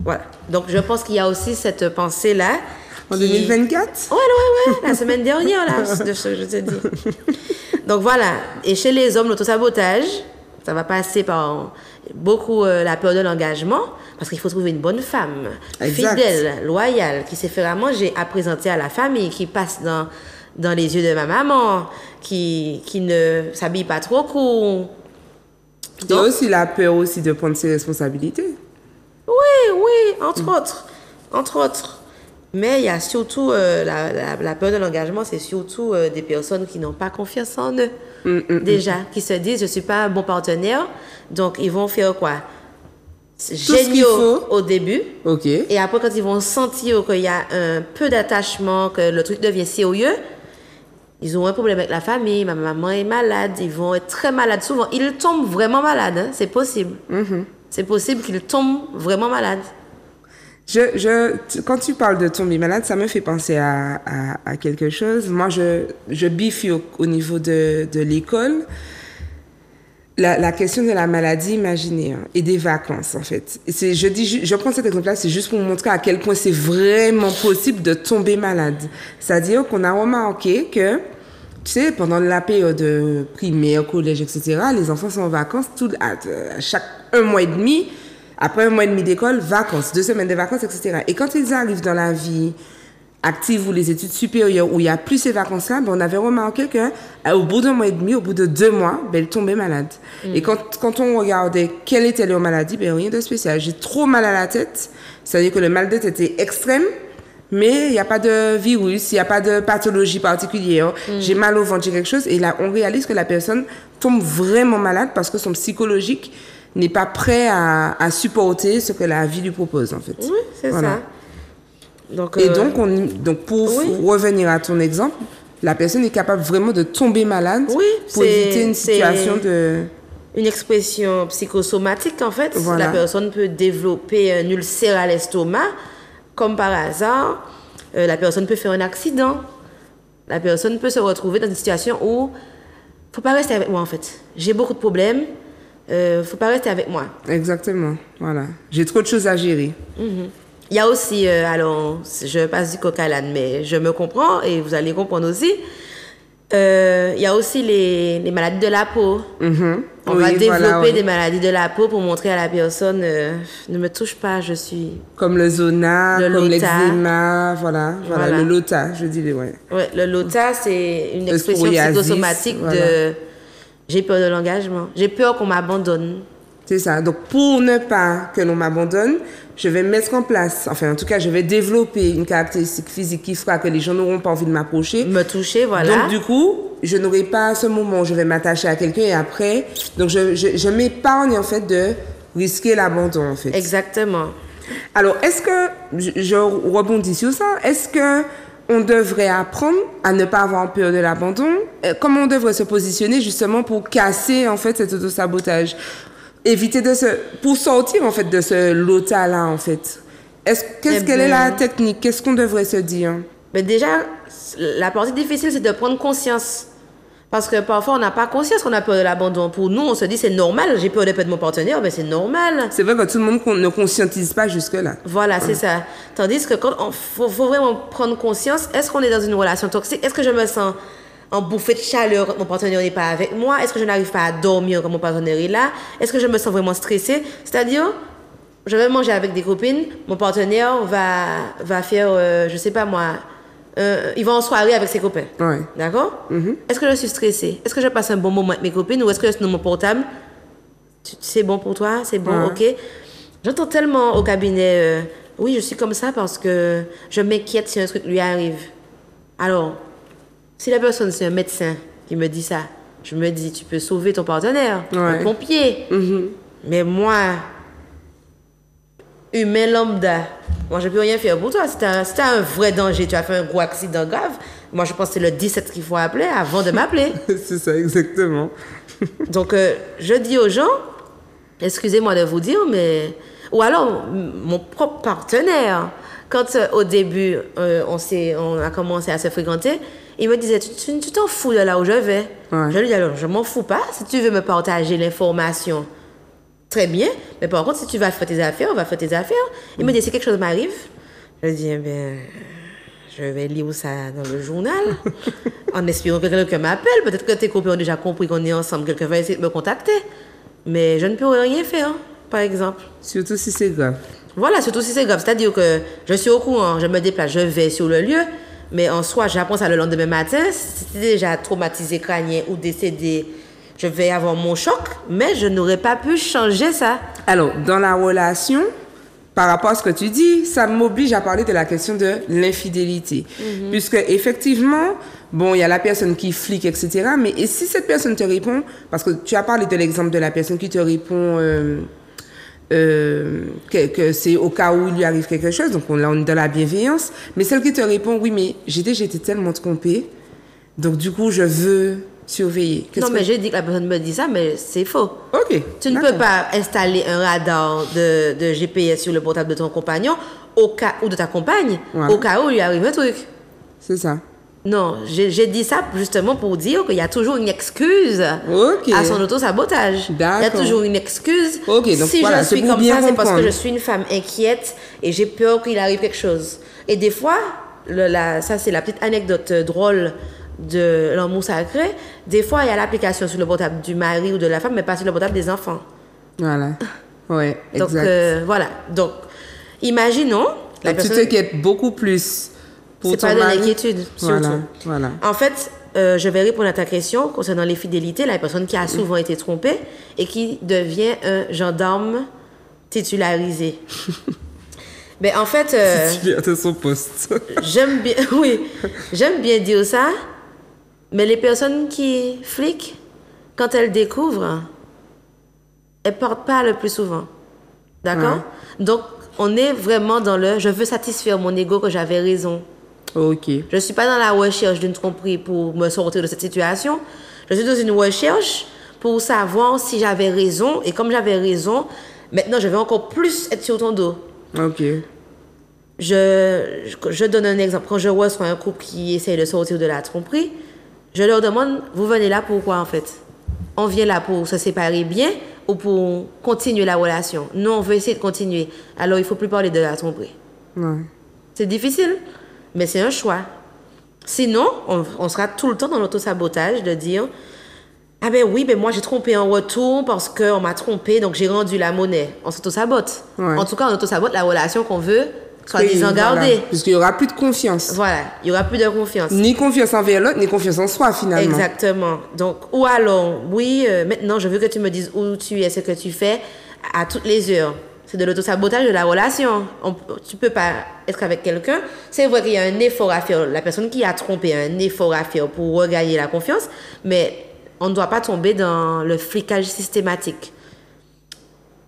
Voilà. Donc, je pense qu'il y a aussi cette pensée-là.
En 2024?
Ouais, la semaine dernière, là, de ce que je te dis. Donc, voilà. Et chez les hommes, l'autosabotage, ça va passer par beaucoup la peur de l'engagement, parce qu'il faut trouver une bonne femme, fidèle, loyale, qui sait faire à manger, à présenter à la famille, qui passe dans les yeux de ma maman, qui ne s'habille pas trop court.
Il y a aussi la peur aussi de prendre ses responsabilités.
Oui, entre autres. Mais il y a surtout la peur de l'engagement, c'est surtout des personnes qui n'ont pas confiance en eux. Déjà, qui se disent, je ne suis pas un bon partenaire, donc ils vont faire quoi? Géniaux au début.
Ok.
Et après, quand ils vont sentir qu'il y a un peu d'attachement, que le truc devient sérieux, ils ont un problème avec la famille, ma maman est malade, ils vont être très malades souvent. Ils tombent vraiment malades, hein? C'est possible. C'est possible qu'ils tombent vraiment malades.
Quand tu parles de tomber malade, ça me fait penser à quelque chose. Moi, je bifurque au niveau de l'école. La question de la maladie imaginaire et des vacances, en fait. Je prends cet exemple-là, c'est juste pour vous montrer à quel point c'est vraiment possible de tomber malade. C'est-à-dire qu'on a remarqué que, tu sais, pendant la période primaire, collège, etc., les enfants sont en vacances à chaque 1 mois et demi. Après 1 mois et demi d'école, vacances, 2 semaines de vacances, etc. Et quand ils arrivent dans la vie active ou les études supérieures où il n'y a plus ces vacances-là, on avait remarqué qu'au bout d'1 mois et demi, au bout de 2 mois, ils tombaient malades. Et quand on regardait quelle était leur maladie, rien de spécial. J'ai trop mal à la tête, c'est-à-dire que le mal de tête est extrême, mais il n'y a pas de virus, il n'y a pas de pathologie particulière. J'ai mal au ventre, j'ai quelque chose. Et là, on réalise que la personne tombe vraiment malade parce que son psychologique n'est pas prêt à supporter ce que la vie lui propose, en fait.
Oui, c'est ça. Donc,
et donc pour revenir à ton exemple, la personne est capable vraiment de tomber malade pour éviter une situation de...
Une expression psychosomatique, en fait. La personne peut développer un ulcère à l'estomac, comme par hasard. La personne peut faire un accident. La personne peut se retrouver dans une situation où faut pas rester avec moi, en fait. J'ai beaucoup de problèmes. Faut pas rester avec moi.
Exactement, voilà. J'ai trop de choses à gérer.
Il y a aussi, alors, je passe du coq à l'âne, mais je me comprends et vous allez comprendre aussi. Il y a aussi les maladies de la peau. On va développer des maladies de la peau pour montrer à la personne, ne me touche pas, je suis...
Comme le zona, comme l'eczéma, voilà, le lota, je dis, ouais.
Ouais, le lota, c'est une expression psychosomatique de... J'ai peur de l'engagement. J'ai peur qu'on m'abandonne.
C'est ça. Donc, pour ne pas que l'on m'abandonne, je vais mettre en place, enfin, en tout cas, je vais développer une caractéristique physique qui fera que les gens n'auront pas envie de m'approcher.
Me toucher, voilà.
Donc, du coup, je n'aurai pas ce moment où je vais m'attacher à quelqu'un et après, donc je m'épargne, en fait, de risquer l'abandon, en fait.
Exactement.
Alors, est-ce que, je rebondis sur ça, est-ce que on devrait apprendre à ne pas avoir peur de l'abandon? Comment on devrait se positionner justement pour casser en fait cet autosabotage? Éviter pour sortir en fait de ce lota-là en fait. Quelle est la technique? Qu'est-ce qu'on devrait se dire?
Mais déjà, la partie difficile, c'est de prendre conscience. Parce que parfois, on n'a pas conscience qu'on a peur de l'abandon. Pour nous, on se dit, c'est normal, j'ai peur de perdre mon partenaire, mais c'est normal.
C'est vrai que tout le monde ne conscientise pas jusque-là.
Voilà, c'est ça. Tandis que quand faut vraiment prendre conscience, est-ce qu'on est dans une relation toxique? Est-ce que je me sens en bouffée de chaleur quand mon partenaire n'est pas avec moi? Est-ce que je n'arrive pas à dormir quand mon partenaire est là? Est-ce que je me sens vraiment stressée? C'est-à-dire, je vais manger avec des copines, mon partenaire va faire, je sais pas moi... il va en soirée avec ses copains.
Ouais.
D'accord? Est-ce que je suis stressée? Est-ce que je passe un bon moment avec mes copines? Ou est-ce que sur mon portable, c'est bon pour toi? C'est bon, ok? J'entends tellement au cabinet, oui, je suis comme ça parce que je m'inquiète si un truc lui arrive. Alors, si la personne, c'est un médecin qui me dit ça, je me dis, tu peux sauver ton partenaire, un pompier. Mais moi, humain lambda, moi, je ne peux rien faire pour toi. Si tu as un vrai danger, tu as fait un gros accident grave, moi, je pense que c'est le 17 qu'il faut appeler avant de m'appeler.
C'est ça, exactement.
Donc, je dis aux gens, excusez-moi de vous dire, mais... Ou alors, mon propre partenaire, quand au début, on a commencé à se fréquenter, il me disait, tu t'en fous de là où je vais. Je lui dis, alors, je m'en fous pas. Si tu veux me partager l'information, très bien, mais par contre, si tu vas faire tes affaires, on va faire tes affaires. Il me dit, si quelque chose m'arrive, je dis, eh bien, je vais lire ça dans le journal, en espérant que quelqu'un m'appelle. Peut-être que tes copains ont déjà compris qu'on est ensemble, quelqu'un va essayer de me contacter. Mais je ne peux rien faire, par exemple.
Surtout si c'est grave.
Voilà, surtout si c'est grave. C'est-à-dire que je suis au courant, je me déplace, je vais sur le lieu, mais en soi, j'apprends ça le lendemain matin. Si c'est déjà traumatisé crânien ou décédé, je vais avoir mon choc, mais je n'aurais pas pu changer ça.
Alors, dans la relation, par rapport à ce que tu dis, ça m'oblige à parler de la question de l'infidélité. Puisque, effectivement, bon, il y a la personne qui flique, etc. Mais et si cette personne te répond, parce que tu as parlé de l'exemple de la personne qui te répond que c'est au cas où il lui arrive quelque chose, donc on est dans la bienveillance, mais celle qui te répond, oui, mais j'étais tellement trompée, donc du coup, je veux surveiller.
Non, mais j'ai dit que la personne me dit ça, mais c'est faux.
Ok.
Tu ne peux pas installer un radar de GPS sur le portable de ton compagnon au cas où de ta compagne, au cas où il lui arrive un truc.
C'est ça.
Non, j'ai dit ça justement pour dire qu'il y a toujours une excuse à son auto-sabotage. Il y a toujours une excuse.
Donc
si
voilà,
je suis comme ça, c'est parce que je suis une femme inquiète et j'ai peur qu'il arrive quelque chose. Et des fois, ça c'est la petite anecdote drôle de l'amour sacré. Des fois, il y a l'application sur le portable du mari ou de la femme, mais pas sur le portable des enfants.
Voilà. Ouais,
donc,
exact.
voilà. Donc, imaginons...
Tu t'inquiètes beaucoup plus.
C'est pas de l'inquiétude, surtout.
Voilà.
En fait, je vais répondre à ta question concernant les fidélités. La personne qui a souvent été trompée et qui devient un gendarme titularisé. Mais en fait...
titulaire de son poste.
j'aime bien dire ça, mais les personnes qui fliquent, quand elles découvrent, elles portent pas le plus souvent. D'accord? Donc, on est vraiment dans le « je veux satisfaire mon ego que j'avais raison ».
Ok.
Je ne suis pas dans la recherche d'une tromperie pour me sortir de cette situation. Je suis dans une recherche pour savoir si j'avais raison. Et comme j'avais raison, maintenant, je vais encore plus être sur ton dos.
Ok.
Je donne un exemple. Quand je reçois un couple qui essaye de sortir de la tromperie, je leur demande, vous venez là pourquoi en fait? On vient là pour se séparer bien ou pour continuer la relation? Non, on veut essayer de continuer. Alors, il ne faut plus parler de la tromperie.
Ouais.
C'est difficile. Mais c'est un choix. Sinon, on sera tout le temps dans l'auto-sabotage de dire « Ah ben oui, ben moi j'ai trompé en retour parce qu'on m'a trompé, donc j'ai rendu la monnaie. » On s'auto-sabote. Ouais. En tout cas, on auto-sabote la relation qu'on veut, soi-disant garder.
Voilà. Puisqu'il n'y aura plus de confiance.
Voilà, il n'y aura plus de confiance.
Ni confiance envers l'autre, ni confiance en soi, finalement.
Exactement. Donc, ou alors, oui, maintenant je veux que tu me dises où tu es, ce que tu fais, à toutes les heures. C'est de l'auto-sabotage de la relation. Tu ne peux pas être avec quelqu'un. C'est vrai qu'il y a un effort à faire. La personne qui a trompé a un effort à faire pour regagner la confiance, mais on ne doit pas tomber dans le flicage systématique.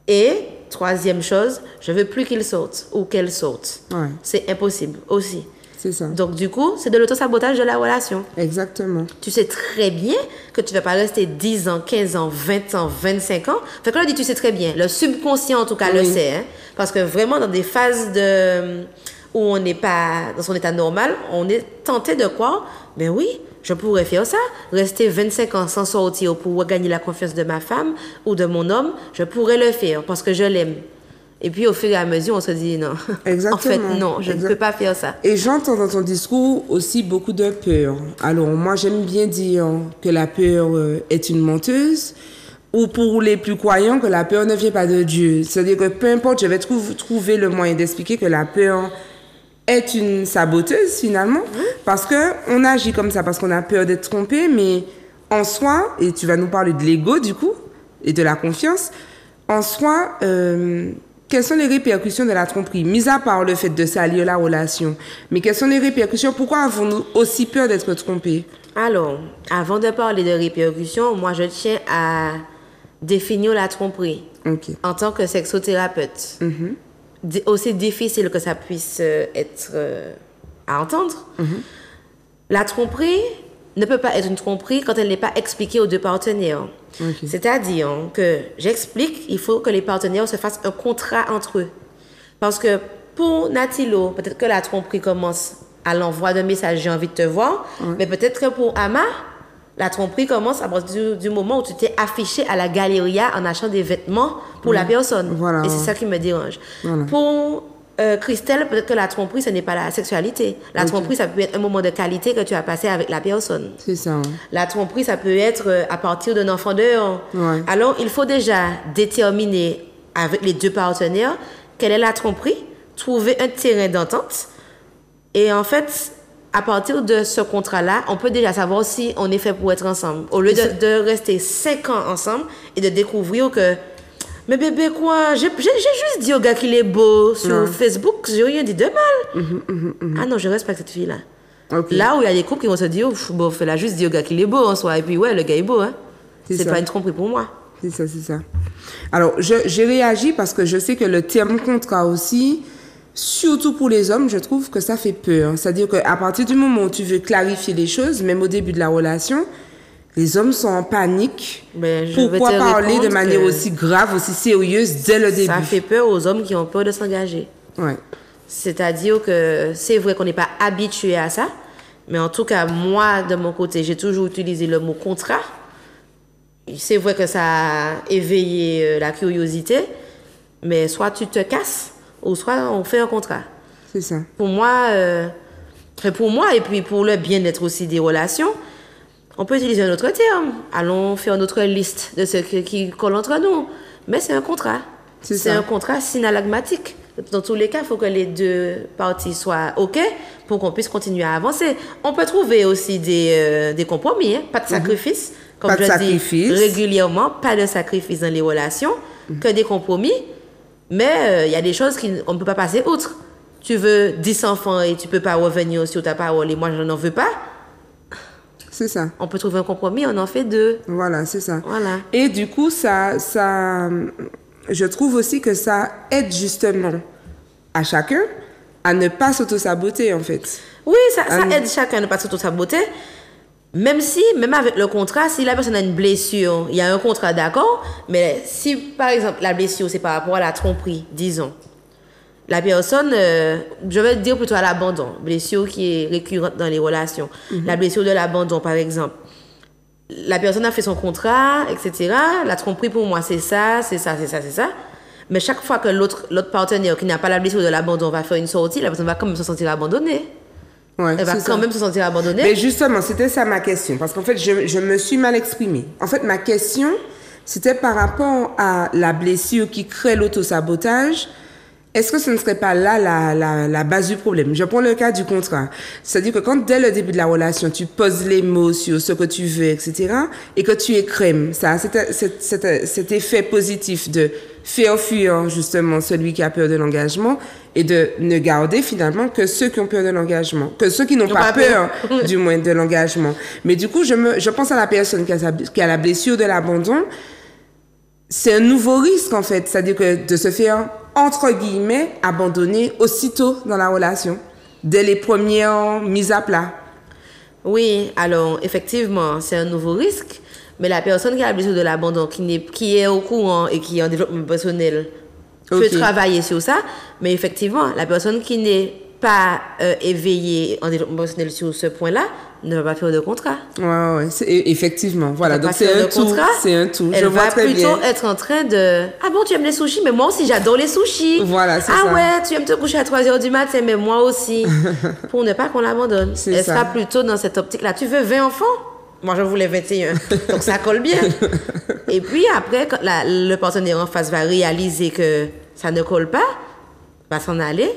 Et, troisième chose, je ne veux plus qu'il sorte ou qu'elle sorte.
Ouais.
C'est impossible aussi.
C'est ça.
Donc, du coup, c'est de l'auto-sabotage de la relation.
Exactement.
Tu sais très bien que tu ne vas pas rester 10 ans, 15 ans, 20 ans, 25 ans. Fait que là, tu sais très bien. Le subconscient, en tout cas, le sait. Hein? Parce que vraiment, dans des phases où on n'est pas dans son état normal, on est tenté de croire, ben oui, je pourrais faire ça. Rester 25 ans sans sortir pour regagner la confiance de ma femme ou de mon homme, je pourrais le faire parce que je l'aime. Et puis, au fur et à mesure, on se dit non.
Exactement.
En fait, non, je ne peux pas faire ça.
Et j'entends dans ton discours aussi beaucoup de peur. Alors, moi, j'aime bien dire que la peur est une menteuse, ou pour les plus croyants, que la peur ne vient pas de Dieu. C'est-à-dire que peu importe, je vais trouver le moyen d'expliquer que la peur est une saboteuse, finalement, parce qu'on agit comme ça, parce qu'on a peur d'être trompé, mais en soi, et tu vas nous parler de l'ego, du coup, et de la confiance, en soi... quelles sont les répercussions de la tromperie, mis à part le fait de salir la relation? Mais quelles sont les répercussions? Pourquoi avons-nous aussi peur d'être trompés?
Alors, avant de parler de répercussions, moi, je tiens à définir la tromperie en tant que sexothérapeute. Aussi difficile que ça puisse être à entendre. La tromperie ne peut pas être une tromperie quand elle n'est pas expliquée aux deux partenaires. C'est-à-dire que j'explique, il faut que les partenaires se fassent un contrat entre eux. Parce que pour Natilo, peut-être que la tromperie commence à l'envoi d'un message, j'ai envie de te voir, mais peut-être que pour Ama, la tromperie commence à partir du moment où tu t'es affiché à la galeria en achetant des vêtements pour la personne.
Voilà,
et c'est ça qui me dérange. Pour Christelle, peut-être que la tromperie, ce n'est pas la sexualité. La tromperie, ça peut être un moment de qualité que tu as passé avec la personne.
C'est ça.
La tromperie, ça peut être à partir d'un enfant dehors. Alors, il faut déjà déterminer avec les deux partenaires quelle est la tromperie, trouver un terrain d'entente. Et en fait, à partir de ce contrat-là, on peut déjà savoir si on est fait pour être ensemble. Au lieu de rester 5 ans ensemble et de découvrir que mais bébé, quoi? J'ai juste dit au gars qu'il est beau sur Facebook, j'ai rien dit de mal. Ah non, je respecte cette fille-là. Là où il y a des couples qui vont se dire, bon, elle a juste dit au gars qu'il est beau en soi, et puis ouais, le gars est beau, hein. C'est pas une tromperie pour moi.
C'est ça, c'est ça. Alors, j'ai réagi parce que je sais que le terme contrat aussi, surtout pour les hommes, je trouve que ça fait peur. C'est-à-dire qu'à partir du moment où tu veux clarifier les choses, même au début de la relation, les hommes sont en panique. Pourquoi parler de manière aussi grave, aussi sérieuse dès le début?
Ça fait peur aux hommes qui ont peur de s'engager.
Ouais.
C'est-à-dire que c'est vrai qu'on n'est pas habitué à ça, mais en tout cas, moi, de mon côté, j'ai toujours utilisé le mot contrat. C'est vrai que ça a éveillé la curiosité, mais soit tu te casses, ou soit on fait un contrat.
C'est ça.
Pour moi, et puis pour le bien-être aussi des relations, on peut utiliser un autre terme. Allons faire notre liste de ce qui colle entre nous. Mais c'est un contrat. C'est un contrat synalagmatique. Dans tous les cas, il faut que les deux parties soient OK pour qu'on puisse continuer à avancer. On peut trouver aussi des compromis, hein? Pas de sacrifice. Comme je dis régulièrement, pas de sacrifice dans les relations, que des compromis. Mais il y a des choses qu'on ne peut pas passer outre. Tu veux 10 enfants et tu ne peux pas revenir sur ta parole et moi, je n'en veux pas.
C'est ça.
On peut trouver un compromis, on en fait 2.
Voilà, c'est ça.
Voilà.
Et du coup, je trouve aussi que ça aide justement à chacun à ne pas s'auto-saboter, en fait.
Oui, ça aide chacun à ne pas s'auto-saboter. Même avec le contrat, si la personne a une blessure, il y a un contrat, d'accord, mais si, par exemple, la blessure, c'est par rapport à la tromperie, disons, la personne, je vais dire plutôt à l'abandon, blessure qui est récurrente dans les relations. La blessure de l'abandon, par exemple. La personne a fait son contrat, etc. La tromperie, pour moi, c'est ça. Mais chaque fois que l'autre partenaire qui n'a pas la blessure de l'abandon va faire une sortie, la personne va quand même se sentir abandonnée.
Ouais,
elle va quand même se sentir abandonnée.
Mais justement, c'était ça ma question. Parce qu'en fait, je me suis mal exprimée. En fait, ma question, c'était par rapport à la blessure qui crée l'autosabotage. Est-ce que ce ne serait pas là la base du problème? Je prends le cas du contrat. C'est-à-dire que quand, dès le début de la relation, tu poses les mots sur ce que tu veux, etc., et que tu écrèmes, ça a cet effet positif de faire fuir, justement, celui qui a peur de l'engagement et de ne garder, finalement, que ceux qui ont peur de l'engagement, que ceux qui n'ont pas peur, du moins, de l'engagement. Mais du coup, je pense à la personne qui a la blessure de l'abandon. C'est un nouveau risque, en fait. C'est-à-dire que de se faire, entre guillemets, abandonner aussitôt dans la relation, dès les premières mises à plat.
Oui, alors, effectivement, c'est un nouveau risque, mais la personne qui a la blessure de l'abandon, qui est au courant et qui est en développement personnel, peut travailler sur ça, mais effectivement, la personne qui n'est pas éveillée en développement personnel sur ce point-là, ne va pas faire de contrat.
Ouais, effectivement. Voilà, donc c'est un tout. C'est un tout.
Elle va plutôt être en train de... Ah bon, tu aimes les sushis? Mais moi aussi, j'adore les sushis.
Voilà, c'est ça.
Ah ouais, tu aimes te coucher à 3h du matin, mais moi aussi. Pour ne pas qu'on l'abandonne. Elle sera plutôt dans cette optique-là. Tu veux 20 enfants? Moi, je voulais 21. Donc, ça colle bien. Et puis, après, quand le partenaire en face va réaliser que ça ne colle pas, va s'en aller.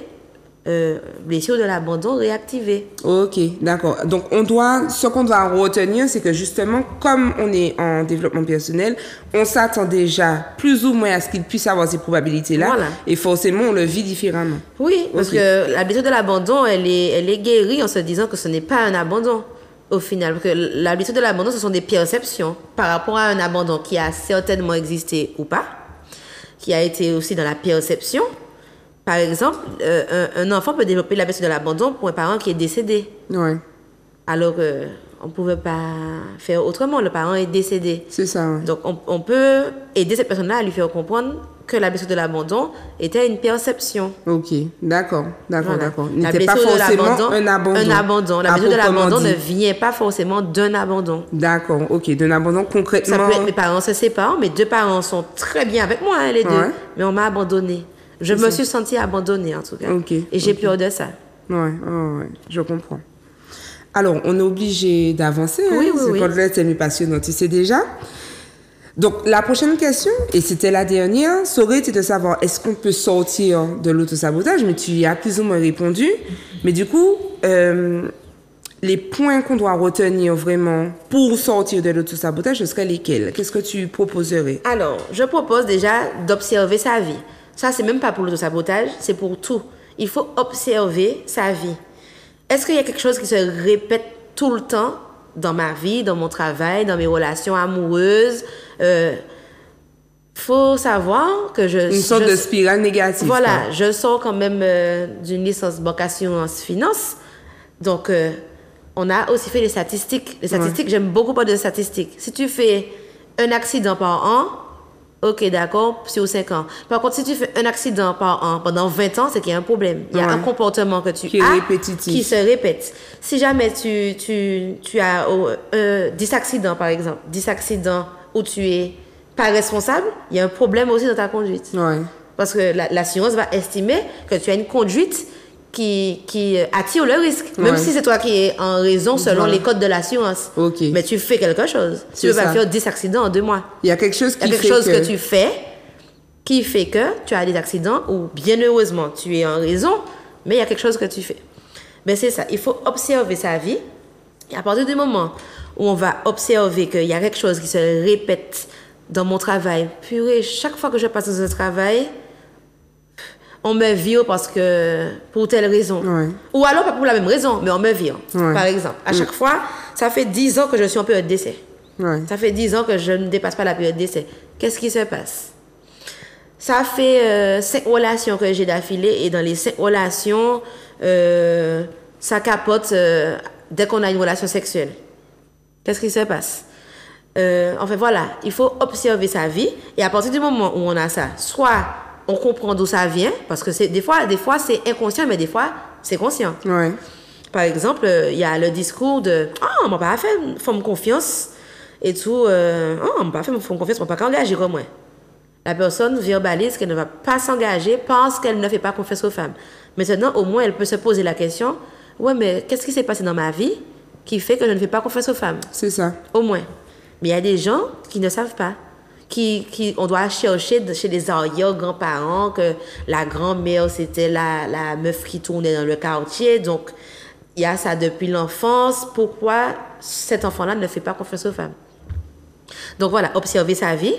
Blessure de l'abandon réactivée.
Ok, d'accord. Donc, ce qu'on doit retenir, c'est que justement, comme on est en développement personnel, on s'attend déjà plus ou moins à ce qu'il puisse avoir ces probabilités-là. Voilà. Et forcément, on le vit différemment.
Oui, parce que la blessure de l'abandon, elle est guérie en se disant que ce n'est pas un abandon au final. Parce que la blessure de l'abandon, ce sont des perceptions par rapport à un abandon qui a certainement existé ou pas, qui a été aussi dans la perception. Par exemple, un enfant peut développer la blessure de l'abandon pour un parent qui est décédé.
Ouais.
Alors qu'on ne pouvait pas faire autrement. Le parent est décédé.
C'est ça, ouais.
Donc, on peut aider cette personne-là à lui faire comprendre que la blessure de l'abandon était une perception.
Ok, d'accord.
Voilà.
N'était pas forcément un abandon.
La blessure de l'abandon ne vient pas forcément d'un abandon.
D'accord, ok. D'un abandon concrètement.
Ça peut être mes parents se séparent, mes deux parents sont très bien avec moi, hein, les deux. Mais on m'a abandonné. Je me suis sentie abandonnée, en tout cas. Et j'ai peur de ça.
Ouais, je comprends. Alors, on est obligé d'avancer.
Oui.
Quand c'est mes passionnant, tu sais déjà. Donc, la prochaine question, et c'était la dernière, ça aurait été de savoir est-ce qu'on peut sortir de l'autosabotage, mais tu y as plus ou moins répondu. Mais du coup, les points qu'on doit retenir vraiment pour sortir de l'autosabotage, ce seraient lesquels? Qu'est-ce que tu proposerais?
Alors, je propose déjà d'observer sa vie. Ça, c'est même pas pour l'autosabotage, c'est pour tout. Il faut observer sa vie. Est-ce qu'il y a quelque chose qui se répète tout le temps dans ma vie, dans mon travail, dans mes relations amoureuses? Faut savoir que
une sorte de spirale négative.
Voilà, je sors quand même d'une licence banque assurance finance. Donc, on a aussi fait les statistiques. Les statistiques, j'aime beaucoup parler de statistiques. Si tu fais un accident par an, Ok, d'accord, sur 5 ans. Par contre, si tu fais un accident par an pendant 20 ans, c'est qu'il y a un problème. Il y a un comportement que tu
qui est
as
répétitif.
qui se répète. Si jamais tu as 10 accidents, par exemple, 10 accidents où tu es pas responsable, il y a un problème aussi dans ta conduite.
Ouais.
Parce que l'assurance va estimer que tu as une conduite qui attire le risque. Même si c'est toi qui es en raison selon les codes de l'assurance.
Ok.
Mais tu fais quelque chose. Tu
C'est
veux pas
ça.
faire 10 accidents en 2 mois.
Il y a quelque chose qui
Il y a
fait
quelque chose que tu fais qui fait que tu as des accidents ou bien heureusement tu es en raison, mais il y a quelque chose que tu fais. Mais c'est ça, il faut observer sa vie. Et à partir du moment où on va observer qu'il y a quelque chose qui se répète dans mon travail, purée, chaque fois que je passe dans un travail, on me vire parce que pour telle raison.
Ouais.
Ou alors pas pour la même raison, mais on me vire.
Ouais.
Par exemple, à chaque fois, ça fait 10 ans que je suis en période d'essai.
Ouais.
Ça fait 10 ans que je ne dépasse pas la période d'essai. Qu'est-ce qui se passe? Ça fait 5 relations que j'ai d'affilée et dans les 5 relations, ça capote dès qu'on a une relation sexuelle. Qu'est-ce qui se passe? Enfin voilà, il faut observer sa vie et à partir du moment où on a ça, soit on comprend d'où ça vient, parce que des fois c'est inconscient, mais des fois c'est conscient.
Ouais.
Par exemple, il y a le discours de « Ah, on m'a pas fait femme confiance » et tout. « Ah, on m'a pas fait femme confiance, on m'a pas engagé comme moi. » La personne verbalise qu'elle ne va pas s'engager parce qu'elle ne fait pas confiance aux femmes. Maintenant, au moins, elle peut se poser la question « Ouais, mais qu'est-ce qui s'est passé dans ma vie qui fait que je ne fais pas confiance aux femmes ?»
C'est ça.
Au moins. Mais il y a des gens qui ne savent pas. On doit chercher chez les arrière-grands-parents que la grand-mère, c'était la meuf qui tournait dans le quartier. Donc, il y a ça depuis l'enfance. Pourquoi cet enfant-là ne fait pas confiance aux femmes? Donc, voilà, observer sa vie.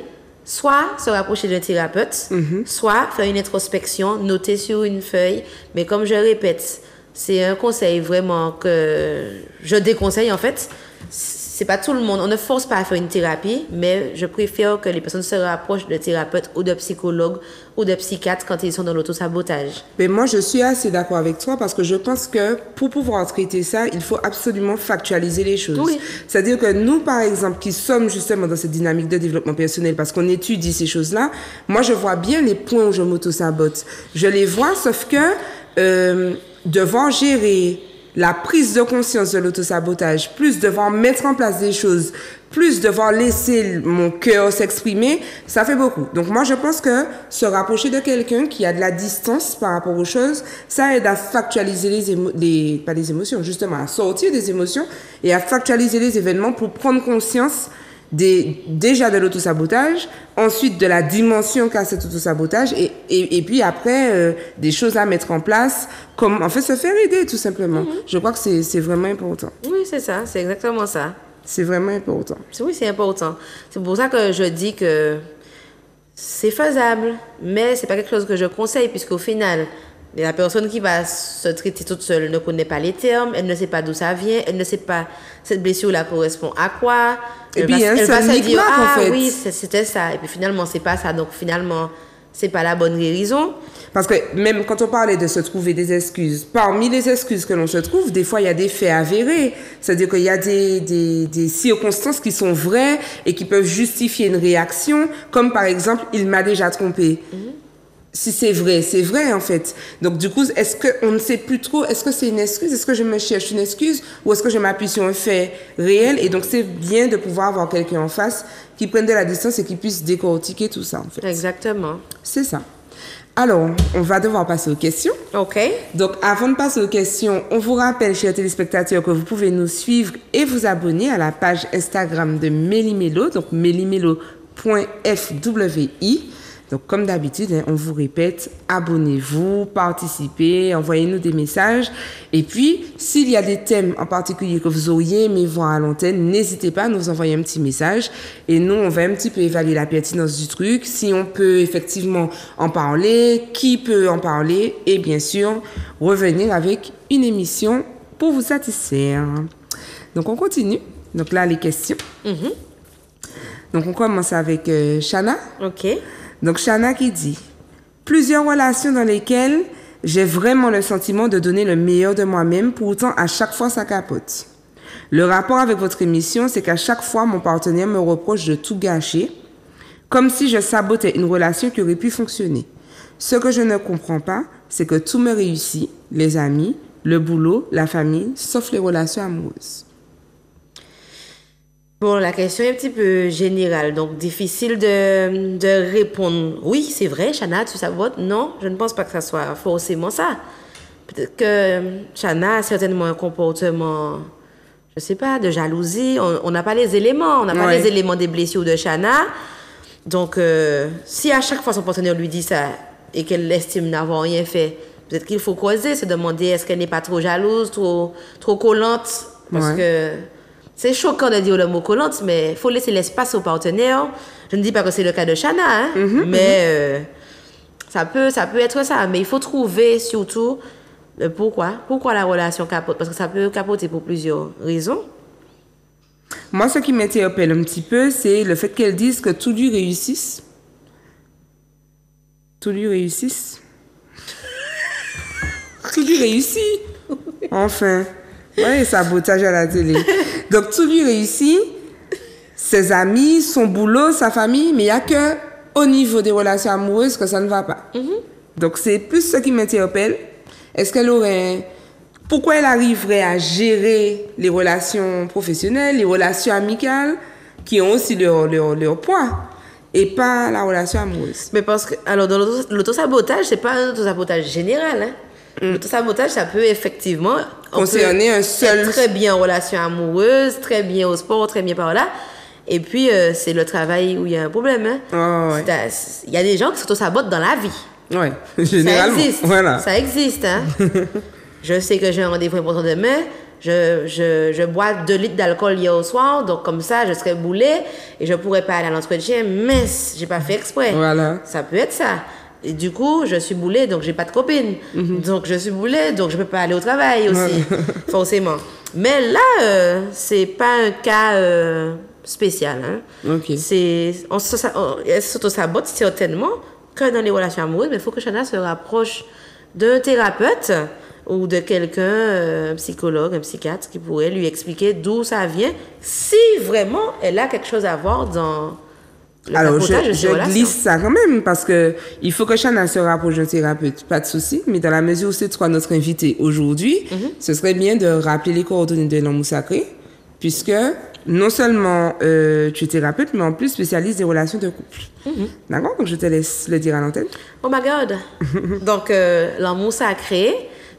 Soit se rapprocher d'un thérapeute, soit faire une introspection, noter sur une feuille. Mais comme je répète, c'est un conseil vraiment que je déconseille en fait. C'est pas tout le monde. On ne force pas à faire une thérapie, mais je préfère que les personnes se rapprochent de thérapeutes ou de psychologues ou de psychiatres quand ils sont dans l'autosabotage.
Mais moi, je suis assez d'accord avec toi parce que je pense que pour pouvoir traiter ça, il faut absolument factualiser les choses.
Oui.
C'est-à-dire que nous, par exemple, qui sommes justement dans cette dynamique de développement personnel parce qu'on étudie ces choses-là, moi, je vois bien les points où je m'auto-sabote. Je les vois, sauf que devoir gérer la prise de conscience de l'autosabotage, plus devoir mettre en place des choses, plus devoir laisser mon cœur s'exprimer, ça fait beaucoup. Donc moi, je pense que se rapprocher de quelqu'un qui a de la distance par rapport aux choses, ça aide à factualiser pas les émotions, justement, à sortir des émotions et à factualiser les événements pour prendre conscience déjà de l'autosabotage, ensuite de la dimension qu'a cet autosabotage et puis après des choses à mettre en place, comme en fait se faire aider tout simplement. Je crois que c'est vraiment important.
Oui, c'est ça, c'est exactement ça.
C'est vraiment important.
Oui, c'est important. C'est pour ça que je dis que c'est faisable, mais c'est pas quelque chose que je conseille puisqu'au final, la personne qui va se traiter toute seule ne connaît pas les termes, elle ne sait pas d'où ça vient, elle ne sait pas cette blessure-là correspond à quoi.
Et puis,
elle va se dire,
en fait.
oui, c'était ça. Et puis finalement, c'est pas ça. Donc finalement, c'est pas la bonne guérison.
Parce que même quand on parlait de se trouver des excuses, parmi les excuses que l'on se trouve, des fois, il y a des faits avérés. C'est-à-dire qu'il y a des circonstances qui sont vraies et qui peuvent justifier une réaction, comme par exemple, il m'a déjà trompé. Si c'est vrai en fait. Donc du coup, est-ce qu'on ne sait plus trop, est-ce que c'est une excuse, est-ce que je me cherche une excuse ou est-ce que je m'appuie sur un fait réel? Et donc c'est bien de pouvoir avoir quelqu'un en face qui prenne de la distance et qui puisse décortiquer tout ça en fait.
Exactement.
C'est ça. Alors, on va devoir passer aux questions.
OK.
Donc, avant de passer aux questions, on vous rappelle, chers téléspectateurs, que vous pouvez nous suivre et vous abonner à la page Instagram de Méli-Mélo, donc melimelo.fwi. Donc, comme d'habitude, on vous répète, abonnez-vous, participez, envoyez-nous des messages. Et puis, s'il y a des thèmes en particulier que vous auriez aimé voir à l'antenne, n'hésitez pas à nous envoyer un petit message. Et nous, on va un petit peu évaluer la pertinence du truc, si on peut effectivement en parler, qui peut en parler, et bien sûr, revenir avec une émission pour vous satisfaire. Donc, on continue. Donc là, les questions. Donc, on commence avec Shana.
OK.
Donc, Shana qui dit « Plusieurs relations dans lesquelles j'ai vraiment le sentiment de donner le meilleur de moi-même, pourtant à chaque fois ça capote. Le rapport avec votre émission, c'est qu'à chaque fois, mon partenaire me reproche de tout gâcher. comme si je sabotais une relation qui aurait pu fonctionner. Ce que je ne comprends pas, c'est que tout me réussit, les amis, le boulot, la famille, sauf les relations amoureuses.
Bon, la question est un petit peu générale, donc difficile de répondre. Oui, c'est vrai, Chana, tu sabotes? Non, je ne pense pas que ça soit forcément ça. Peut-être que Chana a certainement un comportement, je sais pas, de jalousie. On n'a pas les éléments, on n'a pas les éléments des blessures de Chana. Donc, si à chaque fois son partenaire lui dit ça et qu'elle estime n'avoir rien fait, peut-être qu'il faut creuser, se demander est-ce qu'elle n'est pas trop jalouse, trop collante, parce que c'est choquant de dire le mot collante, mais il faut laisser l'espace au partenaire. Je ne dis pas que c'est le cas de Chana, hein, mais ça peut être ça. Mais il faut trouver surtout pourquoi la relation capote, parce que ça peut capoter pour plusieurs raisons.
Moi, ce qui m'interpelle un petit peu, c'est le fait qu'elle dise que tout lui réussisse. Tout lui réussisse. Tout lui réussit. Enfin. Oui, sabotage à la télé. Donc, tout lui réussit. Ses amis, son boulot, sa famille, mais il n'y a que au niveau des relations amoureuses que ça ne va pas. Donc, c'est plus ce qui m'interpelle. Est-ce qu'elle aurait... Pourquoi elle arriverait à gérer les relations professionnelles, les relations amicales, qui ont aussi leur poids, et pas la relation amoureuse?
Mais parce que, alors, dans l'autosabotage, c'est pas un autosabotage général, hein. L'autosabotage, ça peut effectivement
concerner un seul...
être très bien en relation amoureuse, très bien au sport, très bien par là. Et puis, c'est le travail où il y a un problème, hein. Il y a des gens qui s'autosabotent dans la vie.
Oui, généralement.
Ça existe.
Voilà.
Ça existe, hein. Je sais que j'ai un rendez-vous important demain. Je bois 2 litres d'alcool hier au soir, donc comme ça, je serai boulée et je pourrais pas aller à l'entretien, mais j'ai pas fait exprès.
Voilà.
Ça peut être ça. Et du coup, je suis boulée, donc j'ai pas de copine. Donc je suis boulée, donc je peux pas aller au travail aussi, forcément. Mais là, c'est pas un cas spécial, hein.
Ok.
Elle s'auto-sabote certainement que dans les relations amoureuses, mais il faut que Chana se rapproche d'un thérapeute ou de quelqu'un, un psychologue, un psychiatre, qui pourrait lui expliquer d'où ça vient, si vraiment elle a quelque chose à voir dans le sabotage de ses relations.
Je glisse ça quand même, parce que il faut que Chana se rapproche d'un thérapeute, pas de souci, mais dans la mesure où c'est toi notre invité aujourd'hui, ce serait bien de rappeler les coordonnées de l'amour sacré, puisque non seulement tu es thérapeute, mais en plus spécialiste des relations de couple. D'accord? Donc je te laisse le dire à l'antenne.
Oh my God! Donc, l'amour sacré,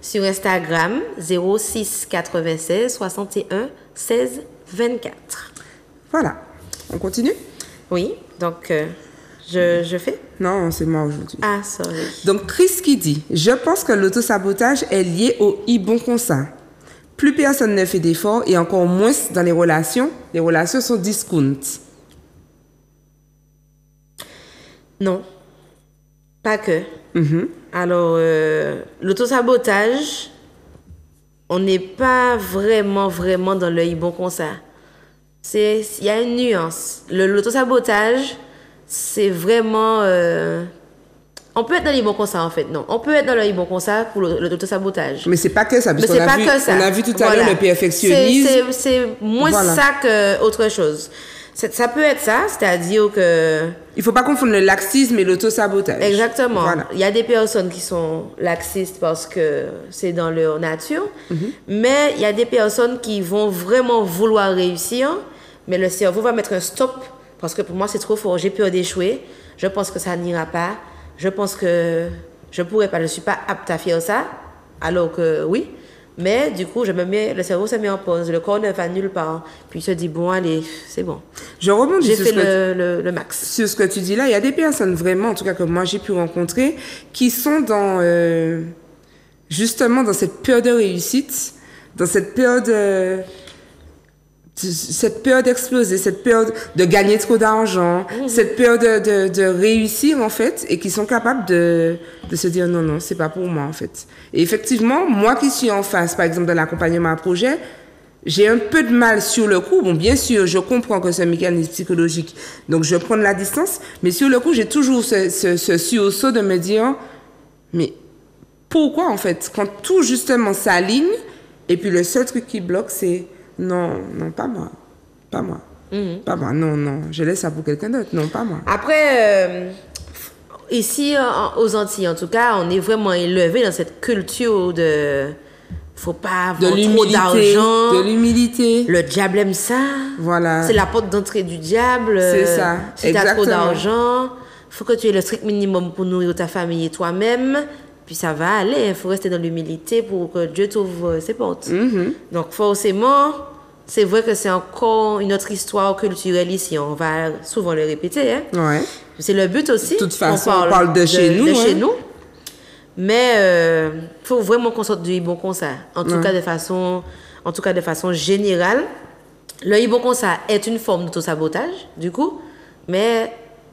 sur Instagram, 06 96 61 16 24.
Voilà. On continue?
Oui, donc je fais?
Non, c'est moi aujourd'hui.
Ah, sorry.
Donc Chris qui dit: je pense que l'autosabotage est lié au bon consent. Plus personne ne fait d'efforts et encore moins dans les relations sont discount.
Non, pas que. Alors, l'autosabotage, on n'est pas vraiment dans le bon consent. Il y a une nuance. L'autosabotage, c'est vraiment... on peut être dans le bon consent, en fait, non. On peut être dans le bon consent pour l'autosabotage.
Mais c'est pas que ça, parce qu'on a vu tout à l'heure le perfectionnisme.
C'est moins ça qu'autre chose. Ça peut être ça, c'est-à-dire que...
Il faut pas confondre le laxisme et l'autosabotage.
Exactement. Voilà. Il y a des personnes qui sont laxistes parce que c'est dans leur nature, mais il y a des personnes qui vont vraiment vouloir réussir, mais le cerveau va mettre un stop parce que pour moi c'est trop fort, j'ai peur d'échouer, je pense que ça n'ira pas, je pense que je pourrais pas, je suis pas apte à faire ça, alors que oui. Mais du coup, le cerveau se met en pause, le corps ne va nulle part. Puis il se dit, bon, allez, c'est bon.
Je rebondis
j'ai fait le max.
Sur ce que tu dis là, il y a des personnes vraiment, en tout cas que moi j'ai pu rencontrer, qui sont justement dans cette peur de réussite, dans cette peur d'exploser, cette peur de gagner trop d'argent, cette peur de réussir en fait, et qui sont capables de se dire non, c'est pas pour moi en fait. Et effectivement, moi qui suis en face, par exemple dans l'accompagnement à projet, j'ai un peu de mal sur le coup. Bon, bien sûr, je comprends que c'est un mécanisme psychologique, donc je prends de la distance, mais sur le coup, j'ai toujours ce sursaut de me dire, mais pourquoi en fait, quand tout justement s'aligne, et puis le seul truc qui bloque, c'est non, pas moi. Pas moi, non, non. Je laisse ça pour quelqu'un d'autre. Non, pas moi.
Après, ici, aux Antilles, en tout cas, on est vraiment élevé dans cette culture de... Faut pas avoir trop d'argent.
De l'humilité.
Le diable aime ça.
Voilà.
C'est la porte d'entrée du diable.
C'est ça.
Si tu as trop d'argent, faut que tu aies le strict minimum pour nourrir ta famille et toi-même. Puis ça va aller. Il faut rester dans l'humilité pour que Dieu t'ouvre ses portes. Donc forcément, c'est vrai que c'est encore une autre histoire culturelle ici. On va souvent le répéter. Hein?
Ouais.
C'est le but aussi.
De toute façon, on parle de chez nous.
De chez nous. Mais il faut vraiment qu'on sorte du Ibon comme ça. En tout cas, de façon générale. Le Ibon comme ça est une forme d'autosabotage, du coup. Mais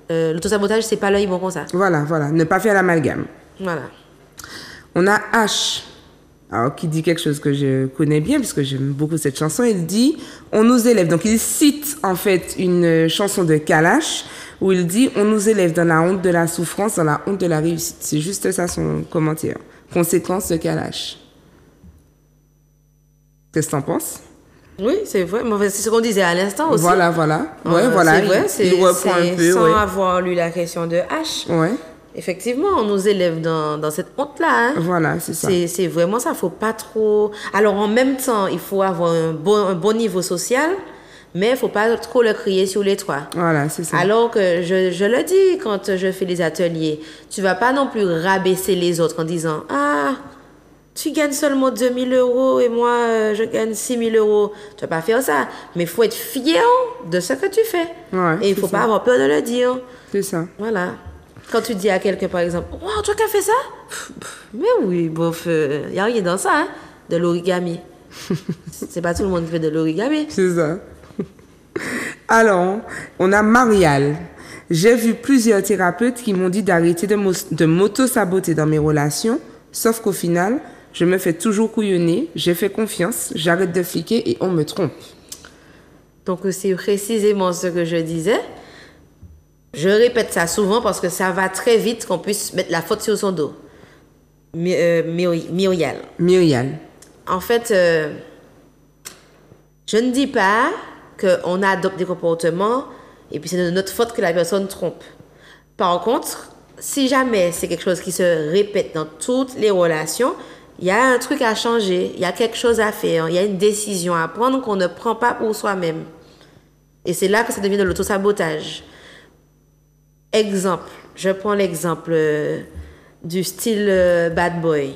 l'autosabotage, c'est pas le Ibon comme ça.
Voilà, voilà. Ne pas faire l'amalgame.
Voilà.
On a H. Alors, qui dit quelque chose que je connais bien, parce que j'aime beaucoup cette chanson. Il dit, on nous élève. Donc, il cite, en fait, une chanson de Kalash, où il dit, on nous élève dans la honte de la souffrance, dans la honte de la réussite. C'est juste ça son commentaire. Conséquence de Kalash. Qu'est-ce que t'en penses?
Oui, c'est vrai. C'est ce qu'on disait à l'instant aussi.
Voilà, voilà. Ouais, voilà.
C'est vrai, il reprend un peu, sans avoir lu la question de H.
Ouais.
Effectivement, on nous élève dans cette honte-là. Hein.
Voilà, c'est ça.
C'est vraiment ça. Il ne faut pas trop... Alors, en même temps, il faut avoir un bon niveau social, mais il ne faut pas trop le crier sur les toits.
Voilà, c'est ça.
Alors que je le dis quand je fais les ateliers, tu ne vas pas non plus rabaisser les autres en disant « Ah, tu gagnes seulement 2 000 € et moi, je gagne 6 000 €. » Tu ne vas pas faire ça. Mais il faut être fier de ce que tu fais.
Ouais,
et il ne faut pas avoir peur de le dire.
C'est ça.
Voilà. Quand tu dis à quelqu'un, par exemple, « Wow, toi qui as fait ça ?» Mais oui, bof, il n'y a rien dans ça, hein, de l'origami. C'est pas tout le monde qui fait de l'origami.
C'est ça. Alors, on a Marial. J'ai vu plusieurs thérapeutes qui m'ont dit d'arrêter de m'auto-saboter dans mes relations, sauf qu'au final, je me fais toujours couillonner, j'ai fait confiance, j'arrête de fliquer et on me trompe.
Donc, c'est précisément ce que je disais. Je répète ça souvent parce que ça va très vite qu'on puisse mettre la faute sur son dos. Myrial. En fait, je ne dis pas qu'on adopte des comportements et puis c'est de notre faute que la personne trompe. Par contre, si jamais c'est quelque chose qui se répète dans toutes les relations, il y a un truc à changer, il y a quelque chose à faire, il y a une décision à prendre qu'on ne prend pas pour soi-même. Et c'est là que ça devient de l'autosabotage. Exemple, je prends l'exemple du style bad boy.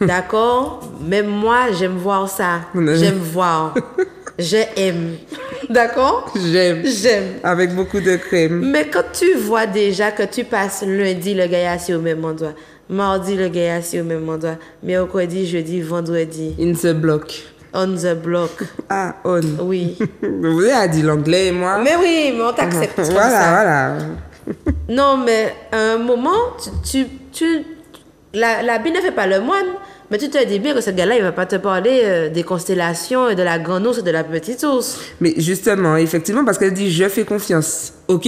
D'accord? Même moi, j'aime voir ça. J'aime voir. J'aime. D'accord?
J'aime.
J'aime.
Avec beaucoup de crème.
Mais quand tu vois déjà que tu passes lundi, le gars est assis au même endroit. Mardi, le gars est assis au même endroit. Mercredi, jeudi, vendredi.
In the block.
On the block.
Ah, on.
Oui.
Vous avez dit l'anglais et moi.
Mais oui, mais on t'accepte comme
voilà,
ça.
Voilà.
Non, mais à un moment, l'habit ne fait pas le moine, mais tu te dis bien que ce gars-là, il ne va pas te parler des constellations et de la grande ours et de la petite ours.
Mais justement, effectivement, parce qu'elle dit « je fais confiance ». OK?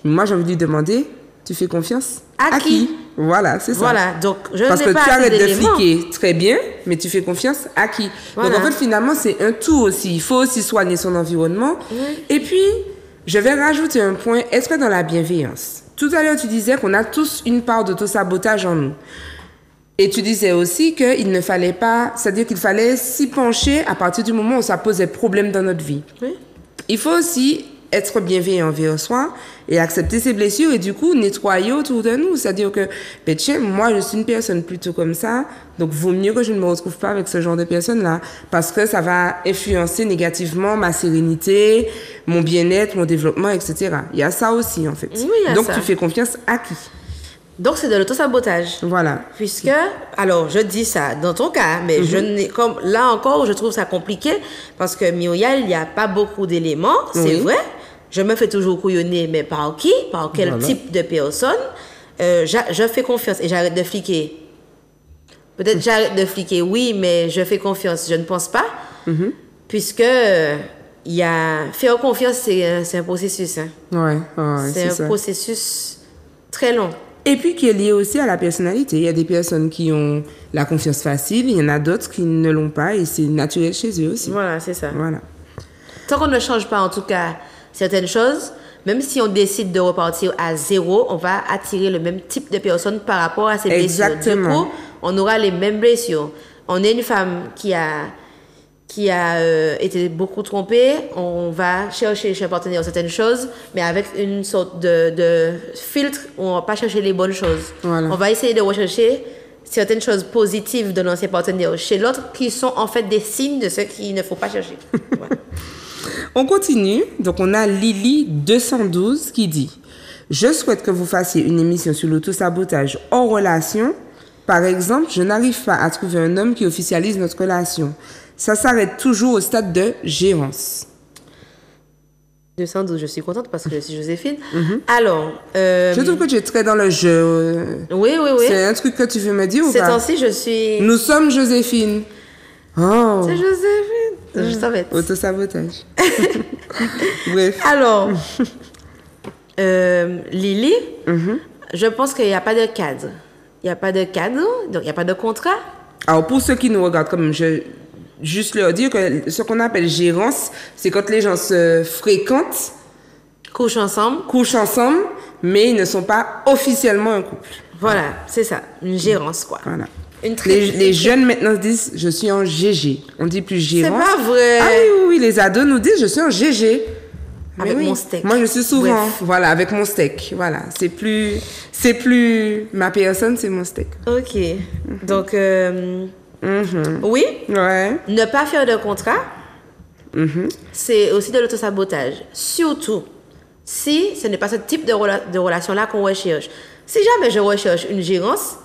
Moi, j'ai envie de lui demander « tu fais confiance
à qui ?»
Voilà, c'est ça.
Voilà, donc je
parce
n'ai
que
pas
tu arrêtes de
d'éléments.
fliquer très bien, mais tu fais confiance à qui?
Voilà.
Donc en fait, finalement, c'est un tout aussi. Il faut aussi soigner son environnement.
Oui.
Et puis, je vais rajouter un point, être dans la bienveillance. Tout à l'heure, tu disais qu'on a tous une part d'autosabotage en nous. Et tu disais aussi qu'il ne fallait pas, c'est-à-dire qu'il fallait s'y pencher à partir du moment où ça posait problème dans notre vie.
Oui.
Il faut aussi être bienveillant envers soi et accepter ses blessures et du coup nettoyer autour de nous. C'est-à-dire que, ben tiens, moi je suis une personne plutôt comme ça, donc vaut mieux que je ne me retrouve pas avec ce genre de personne-là parce que ça va influencer négativement ma sérénité, mon bien-être, mon développement, etc. Il y a ça aussi en fait.
Oui, il y a
donc
ça.
tu fais confiance à qui?
Donc c'est de l'autosabotage.
Voilà.
Puisque, alors je dis ça dans ton cas, mais je n'ai, comme là encore, je trouve ça compliqué parce que Myrial, il n'y a pas beaucoup d'éléments, c'est vrai. Je me fais toujours couillonner, mais par qui? Par quel type de personne? Je fais confiance et j'arrête de fliquer. Peut-être j'arrête de fliquer, oui, mais je fais confiance, je ne pense pas. Puisque il y a... faire confiance, c'est un processus. Hein.
Ouais,
c'est un processus très long.
Et puis qui est lié aussi à la personnalité. Il y a des personnes qui ont la confiance facile, il y en a d'autres qui ne l'ont pas et c'est naturel chez eux aussi.
Voilà, c'est ça.
Voilà.
Tant qu'on ne change pas, en tout cas, certaines choses, même si on décide de repartir à zéro, on va attirer le même type de personne par rapport à ces blessures.
Exactement.
Du coup, on aura les mêmes blessures. On est une femme qui a été beaucoup trompée, on va chercher chez un partenaire certaines choses, mais avec une sorte de filtre où on va pas chercher les bonnes choses.
Voilà.
On va essayer de rechercher certaines choses positives de l'ancien partenaire chez l'autre qui sont en fait des signes de ce qu'il ne faut pas chercher. Voilà.
On continue. Donc, on a Lily 212 qui dit « Je souhaite que vous fassiez une émission sur l'autosabotage hors relation. Par exemple, je n'arrive pas à trouver un homme qui officialise notre relation. Ça s'arrête toujours au stade de gérance. »
212, je suis contente parce que je suis Joséphine. Alors...
Je trouve que tu es très dans le jeu.
Oui.
C'est un truc que tu veux me dire ou
Ces
pas?
temps-ci, je suis...
Nous sommes Joséphine. Oh.
C'est Joséphine. Je savais.
Autosabotage. Bref.
Alors, Lily, je pense qu'il n'y a pas de cadre. Il n'y a pas de cadre, donc il n'y a pas de contrat.
Alors, pour ceux qui nous regardent, comme je juste leur dire que ce qu'on appelle gérance, c'est quand les gens se fréquentent,
Couche ensemble.
couchent ensemble, mais ils ne sont pas officiellement un couple.
Voilà, c'est ça. Une gérance, quoi.
Voilà.
Une
Les jeunes maintenant disent je suis en GG. On dit plus
C'est
gérance.
pas vrai.
Ah oui, les ados nous disent je suis en GG. Mais
Avec
oui.
mon steak.
Moi, je suis souvent,
Bref.
voilà, avec mon steak. Voilà, c'est plus ma personne, c'est mon steak.
Ok. Donc, oui,
Ouais.
ne pas faire de contrat, c'est aussi de l'autosabotage. Surtout si ce n'est pas ce type de relation-là qu'on recherche. Si jamais je recherche une gérance,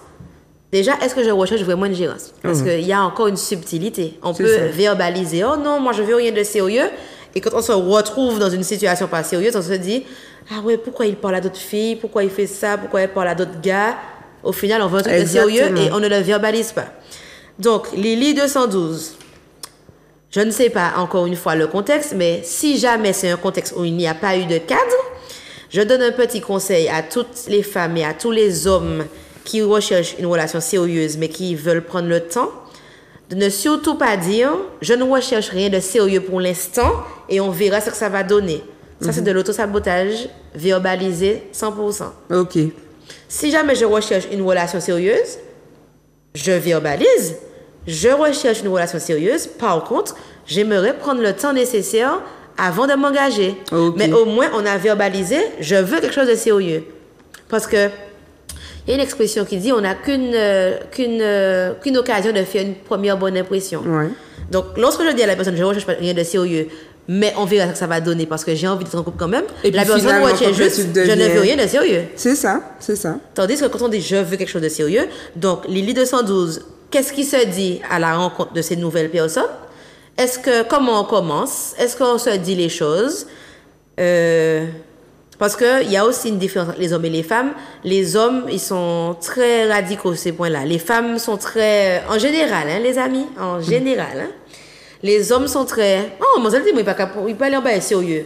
déjà, est-ce que je recherche vraiment une gérance? Parce qu'il y a encore une subtilité. On
C'est
peut
ça.
verbaliser, oh non, moi je veux rien de sérieux. Et quand on se retrouve dans une situation pas sérieuse, on se dit, ah ouais, pourquoi il parle à d'autres filles? Pourquoi il fait ça? Pourquoi il parle à d'autres gars? Au final, on veut un truc de sérieux
Exactement.
et on ne le verbalise pas. Donc, Lily 212. Je ne sais pas encore une fois le contexte, mais si jamais c'est un contexte où il n'y a pas eu de cadre, je donne un petit conseil à toutes les femmes et à tous les hommes qui recherchent une relation sérieuse mais qui veulent prendre le temps de ne surtout pas dire « je ne recherche rien de sérieux pour l'instant et on verra ce que ça va donner ». Ça, c'est de l'autosabotage verbalisé 100%.
Ok.
Si jamais je recherche une relation sérieuse, je verbalise, je recherche une relation sérieuse. Par contre, j'aimerais prendre le temps nécessaire avant de m'engager.
Ok.
Mais au moins, on a verbalisé, je veux quelque chose de sérieux. Parce que il y a une expression qui dit on n'a qu'une occasion de faire une première bonne impression.
Ouais.
Donc, lorsque je dis à la personne, je ne recherche pas rien de sérieux, mais on verra ce que ça va donner parce que j'ai envie d'être en couple quand même,
Et
la
puis
personne
finalement,
retient
quand
juste,
tu
je ne
deviens-
veux rien de sérieux.
C'est ça, c'est ça.
Tandis que quand on dit je veux quelque chose de sérieux, donc Lily 212, qu'est-ce qui se dit à la rencontre de ces nouvelles personnes? Comment on commence? Est-ce qu'on se dit les choses? Parce qu'il y a aussi une différence entre les hommes et les femmes. Les hommes, ils sont très radicaux à ces points-là. Les femmes sont très... En général, hein, les amis, en général. Hein, les hommes sont très... Oh, moi, je le dis, mais il peut aller en bas, sérieux.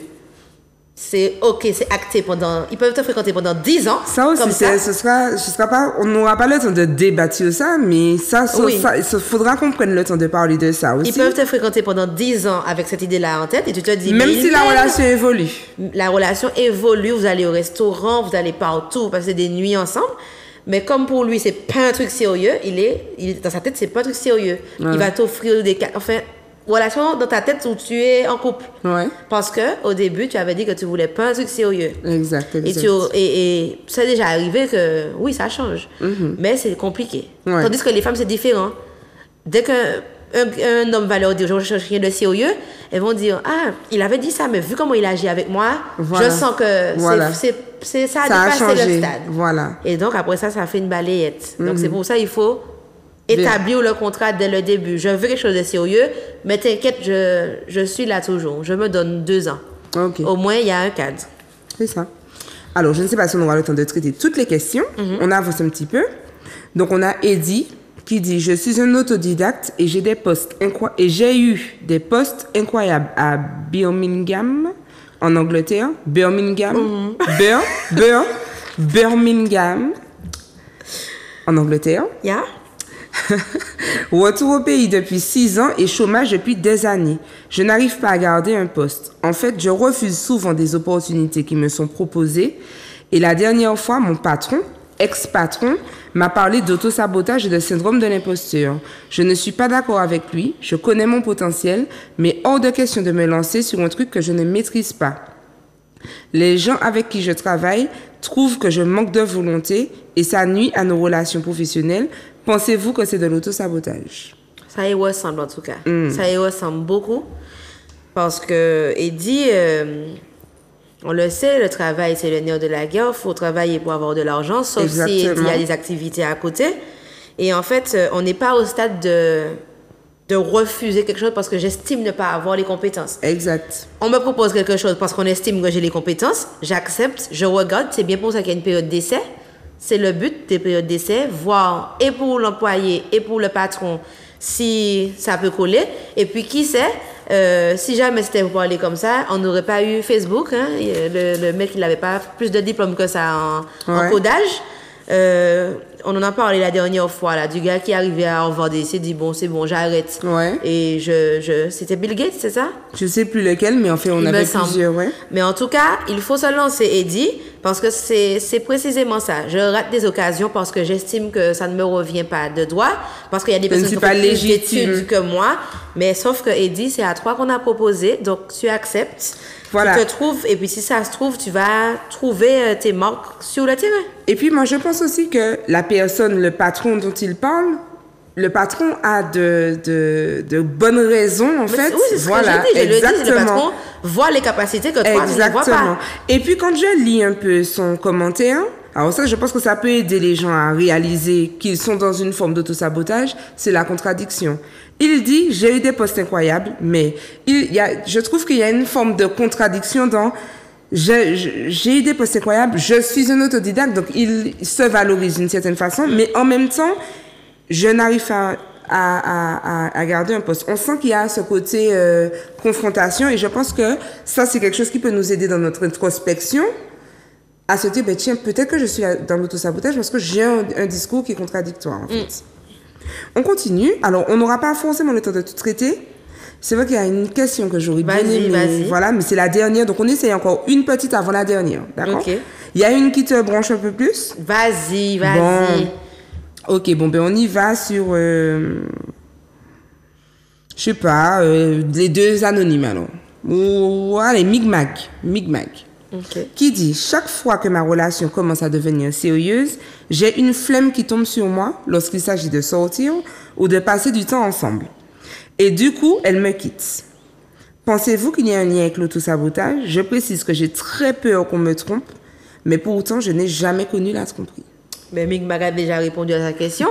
C'est OK, c'est acté pendant... Ils peuvent te fréquenter pendant 10 ans.
Ça aussi,
comme ça.
ce sera pas, on n'aura pas le temps de débattre sur ça, mais
Oui.
il faudra qu'on prenne le temps de parler de ça aussi.
Ils peuvent te fréquenter pendant 10 ans avec cette idée-là en tête et tu te dis...
Même
mais
si la relation évolue.
la relation évolue, vous allez au restaurant, vous allez partout, vous passez des nuits ensemble. Mais comme pour lui, c'est pas un truc sérieux, il est dans sa tête, c'est pas un truc sérieux.
Ouais.
Il va t'offrir des... Enfin, relation dans ta tête où tu es en couple.
Ouais.
Parce que au début, tu avais dit que tu voulais pas un truc sérieux.
Exact.
Et ça déjà arrivé que, oui, ça change. Mais c'est compliqué.
Ouais.
Tandis que les femmes, c'est différent. Dès qu'un homme va leur dire, je ne cherche rien de sérieux, elles vont dire, ah, il avait dit ça, mais vu comment il agit avec moi,
Voilà.
je sens que
Voilà.
ça a
Ça a
dépassé
changé.
le stade.
Voilà.
Et donc, après ça fait une balayette. Donc, c'est pour ça qu'il faut établir le contrat dès le début. Je veux quelque chose de sérieux, mais t'inquiète, je suis là toujours. Je me donne 2 ans.
Ok.
Au moins, il y a un cadre.
C'est ça. Alors, je ne sais pas si on aura le temps de traiter toutes les questions. On avance un petit peu. Donc, on a Eddie qui dit « Je suis un autodidacte et j'ai eu des postes incroyables à Birmingham, en Angleterre. Birmingham. Birmingham, en Angleterre.
Yeah?
Retour au pays depuis 6 ans et chômage depuis des années. Je n'arrive pas à garder un poste. En fait, je refuse souvent des opportunités qui me sont proposées. Et la dernière fois, mon patron, ex-patron, m'a parlé d'auto-sabotage et de syndrome de l'imposteur. Je ne suis pas d'accord avec lui, je connais mon potentiel, mais hors de question de me lancer sur un truc que je ne maîtrise pas. Les gens avec qui je travaille trouvent que je manque de volonté et ça nuit à nos relations professionnelles. Pensez-vous que c'est de l'auto-sabotage?
Ça y ressemble en tout cas. Ça y ressemble beaucoup. Parce que Eddie, on le sait, le travail c'est le nerf de la guerre. Il faut travailler pour avoir de l'argent, sauf si Eddie a des activités à côté. Et en fait, on n'est pas au stade de refuser quelque chose parce que j'estime ne pas avoir les compétences.
Exact.
On me propose quelque chose parce qu'on estime que j'ai les compétences. J'accepte, je regarde. C'est bien pour ça qu'il y a une période d'essai. C'est le but des périodes d'essai, voir et pour l'employé et pour le patron si ça peut coller. Et puis, qui sait, si jamais c'était pour aller comme ça, on n'aurait pas eu Facebook. Hein? Le mec, il n'avait pas plus de diplôme que ça en codage. On en a parlé la dernière fois, là, du gars qui arrivait à Harvard et s'est dit, bon, c'est bon, j'arrête.
Ouais.
Et c'était Bill Gates, c'est ça?
Je sais plus lequel, mais en fait, on avait plusieurs, ouais.
Mais en tout cas, il faut se lancer, Eddie, parce que c'est précisément ça. Je rate des occasions parce que j'estime que ça ne me revient pas de droit, parce qu'il y a des personnes qui ont plus d'études que moi, mais sauf que Eddie, c'est à toi qu'on a proposé, donc tu acceptes. Voilà. Tu te trouves, et puis si ça se trouve, tu vas trouver tes marques sur le terrain.
Et puis moi, je pense aussi que la personne, le patron dont il parle, le patron a de bonnes raisons, en fait.
Oui, c'est ce que j'ai dit. Le patron voit les capacités que toi, tu ne vois pas.
Et puis quand je lis un peu son commentaire, alors ça, je pense que ça peut aider les gens à réaliser qu'ils sont dans une forme d'autosabotage, c'est la contradiction. Il dit, j'ai eu des postes incroyables, mais je trouve qu'il y a une forme de contradiction dans j'ai eu des postes incroyables, je suis un autodidacte, donc il se valorise d'une certaine façon, mais en même temps, je n'arrive pas à garder un poste. On sent qu'il y a ce côté confrontation et je pense que ça, c'est quelque chose qui peut nous aider dans notre introspection à se dire, ben, tiens, peut-être que je suis dans l'autosabotage parce que j'ai un discours qui est contradictoire, en fait. On continue. Alors, on n'aura pas forcément le temps de tout traiter. C'est vrai qu'il y a une question que j'aurais bien aimé. Voilà, mais c'est la dernière. Donc, on essaye encore une petite avant la dernière. D'accord? Okay. Il y a une qui te branche un peu plus?
Vas-y.
Bon. Ok, bon, ben, on y va sur... je sais pas, les deux anonymes, alors. Ou, allez, Migmag.
Okay.
Qui dit, chaque fois que ma relation commence à devenir sérieuse, j'ai une flemme qui tombe sur moi lorsqu'il s'agit de sortir ou de passer du temps ensemble. Et du coup, elle me quitte. Pensez-vous qu'il y a un lien avec l'autosabotage? Je précise que j'ai très peur qu'on me trompe, mais pourtant, je n'ai jamais connu la tromperie.
Mais Migmag a déjà répondu à sa question.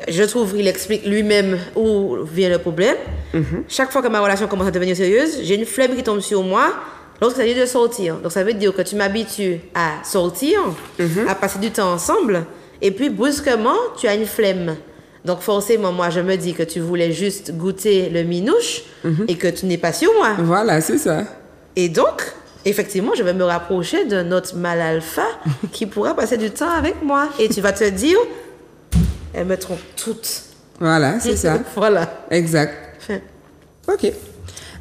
Je trouve qu'il explique lui-même où vient le problème. Chaque fois que ma relation commence à devenir sérieuse, j'ai une flemme qui tombe sur moi lorsqu'il s'agit de sortir. Donc, ça veut dire que tu m'habitues à sortir, à passer du temps ensemble, et puis, brusquement, tu as une flemme. Donc, forcément, moi, je me dis que tu voulais juste goûter le minouche et que tu n'es pas sur moi.
Voilà, c'est ça.
Et donc, effectivement, je vais me rapprocher d'un autre mâle alpha qui pourra passer du temps avec moi. Et tu vas te dire, elles me trompent toutes.
Voilà, c'est ça.
Voilà.
Exact.
Fin.
OK.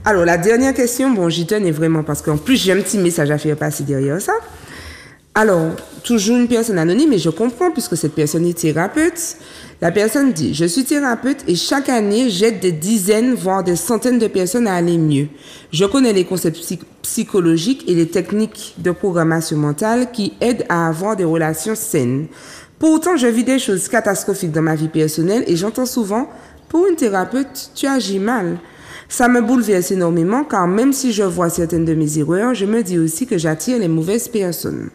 Alors, la dernière question, bon, j'y tenais vraiment parce qu'en plus, j'ai un petit message à faire passer derrière ça. Alors, toujours une personne anonyme, et je comprends puisque cette personne est thérapeute. La personne dit, je suis thérapeute et chaque année, j'aide des dizaines, voire des centaines de personnes à aller mieux. Je connais les concepts psychologiques et les techniques de programmation mentale qui aident à avoir des relations saines. Pourtant, je vis des choses catastrophiques dans ma vie personnelle et j'entends souvent, pour une thérapeute, tu agis mal. Ça me bouleverse énormément car même si je vois certaines de mes erreurs, je me dis aussi que j'attire les mauvaises personnes.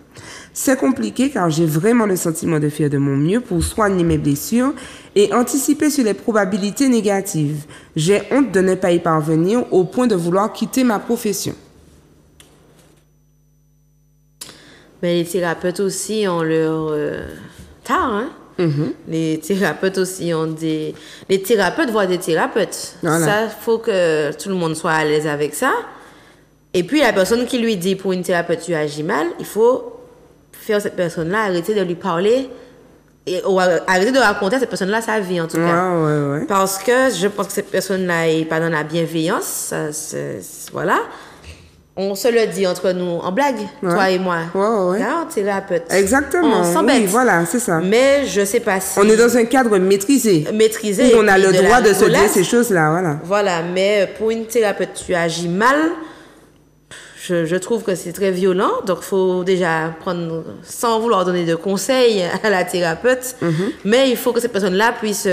C'est compliqué car j'ai vraiment le sentiment de faire de mon mieux pour soigner mes blessures et anticiper sur les probabilités négatives. J'ai honte de ne pas y parvenir au point de vouloir quitter ma profession.
Mais les thérapeutes aussi ont leur tard, hein? Les thérapeutes aussi ont des... Les thérapeutes voient des thérapeutes. Voilà. Ça, il faut que tout le monde soit à l'aise avec ça. Et puis, la personne qui lui dit pour une thérapeute, tu agis mal, il faut faire cette personne-là arrêter de lui parler ou arrêter de raconter à cette personne-là sa vie, en tout cas.
Ouais.
Parce que je pense que cette personne-là n'est pas dans la bienveillance. Voilà. On se le dit entre nous en blague, toi et moi.
Ouais.
Là, thérapeute.
Exactement.
On s'embête.
Oui, voilà, c'est ça.
Mais je sais pas si...
On est dans un cadre maîtrisé.
Maîtrisé.
Où on a le droit de se dire ces choses-là, voilà.
Voilà, mais pour une thérapeute, tu agis mal. Je trouve que c'est très violent. Donc, il faut déjà prendre, sans vouloir donner de conseils à la thérapeute, mais il faut que cette personne-là puisse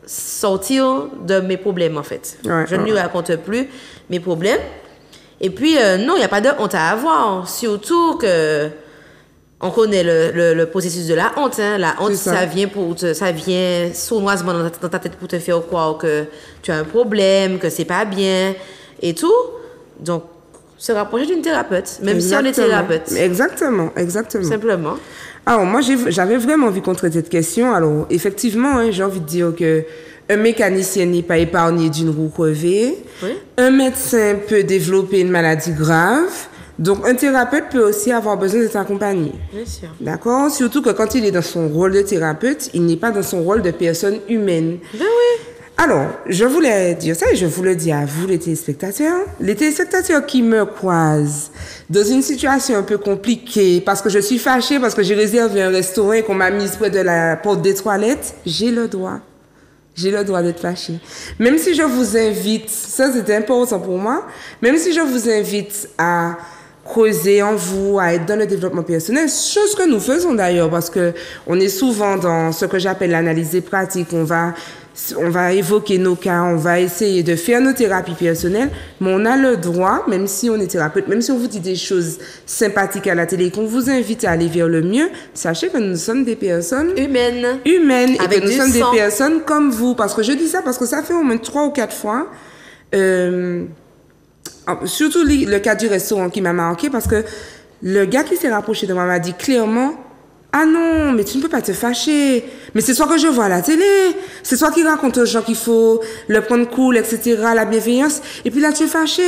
sortir de mes problèmes, en fait.
Ouais,
je ne lui raconte plus mes problèmes. Et puis, non, il n'y a pas de honte à avoir. Surtout que on connaît le processus de la honte. Hein. La honte, ça vient sournoisement dans ta tête pour te faire croire que tu as un problème, que c'est pas bien et tout. Donc, se rapprocher d'une thérapeute, même si on est thérapeute.
Exactement.
Simplement.
Alors, moi, j'avais vraiment envie qu'on traite cette question. Alors, effectivement, hein, j'ai envie de dire que un mécanicien n'est pas épargné d'une roue crevée. Oui. Un médecin peut développer une maladie grave. Donc, un thérapeute peut aussi avoir besoin d'être accompagné.
Bien sûr.
D'accord? Surtout que quand il est dans son rôle de thérapeute, il n'est pas dans son rôle de personne humaine.
Ben oui.
Alors, je voulais dire ça et je vous le dis à vous, les téléspectateurs. Les téléspectateurs qui me croisent dans une situation un peu compliquée, parce que je suis fâchée, parce que j'ai réservé un restaurant et qu'on m'a mise près de la porte des toilettes, j'ai le droit. J'ai le droit d'être fâchée. Même si je vous invite, ça c'était important pour moi, même si je vous invite à creuser en vous, à être dans le développement personnel, chose que nous faisons d'ailleurs, parce que on est souvent dans ce que j'appelle l'analyse des pratiques. On va évoquer nos cas, on va essayer de faire nos thérapies personnelles, mais on a le droit, même si on est thérapeute, même si on vous dit des choses sympathiques à la télé, qu'on vous invite à aller vers le mieux, sachez que nous sommes des personnes
humaines
et que nous sommes
sang.
des personnes comme vous. Parce que je dis ça parce que ça fait au moins 3 ou 4 fois, surtout le cas du restaurant qui m'a marqué, parce que le gars qui s'est rapproché de moi m'a dit clairement: ah non, mais tu ne peux pas te fâcher. Mais c'est toi que je vois à la télé. C'est toi qui raconte aux gens qu'il faut le prendre cool, etc., la bienveillance. Et puis là, tu es fâché.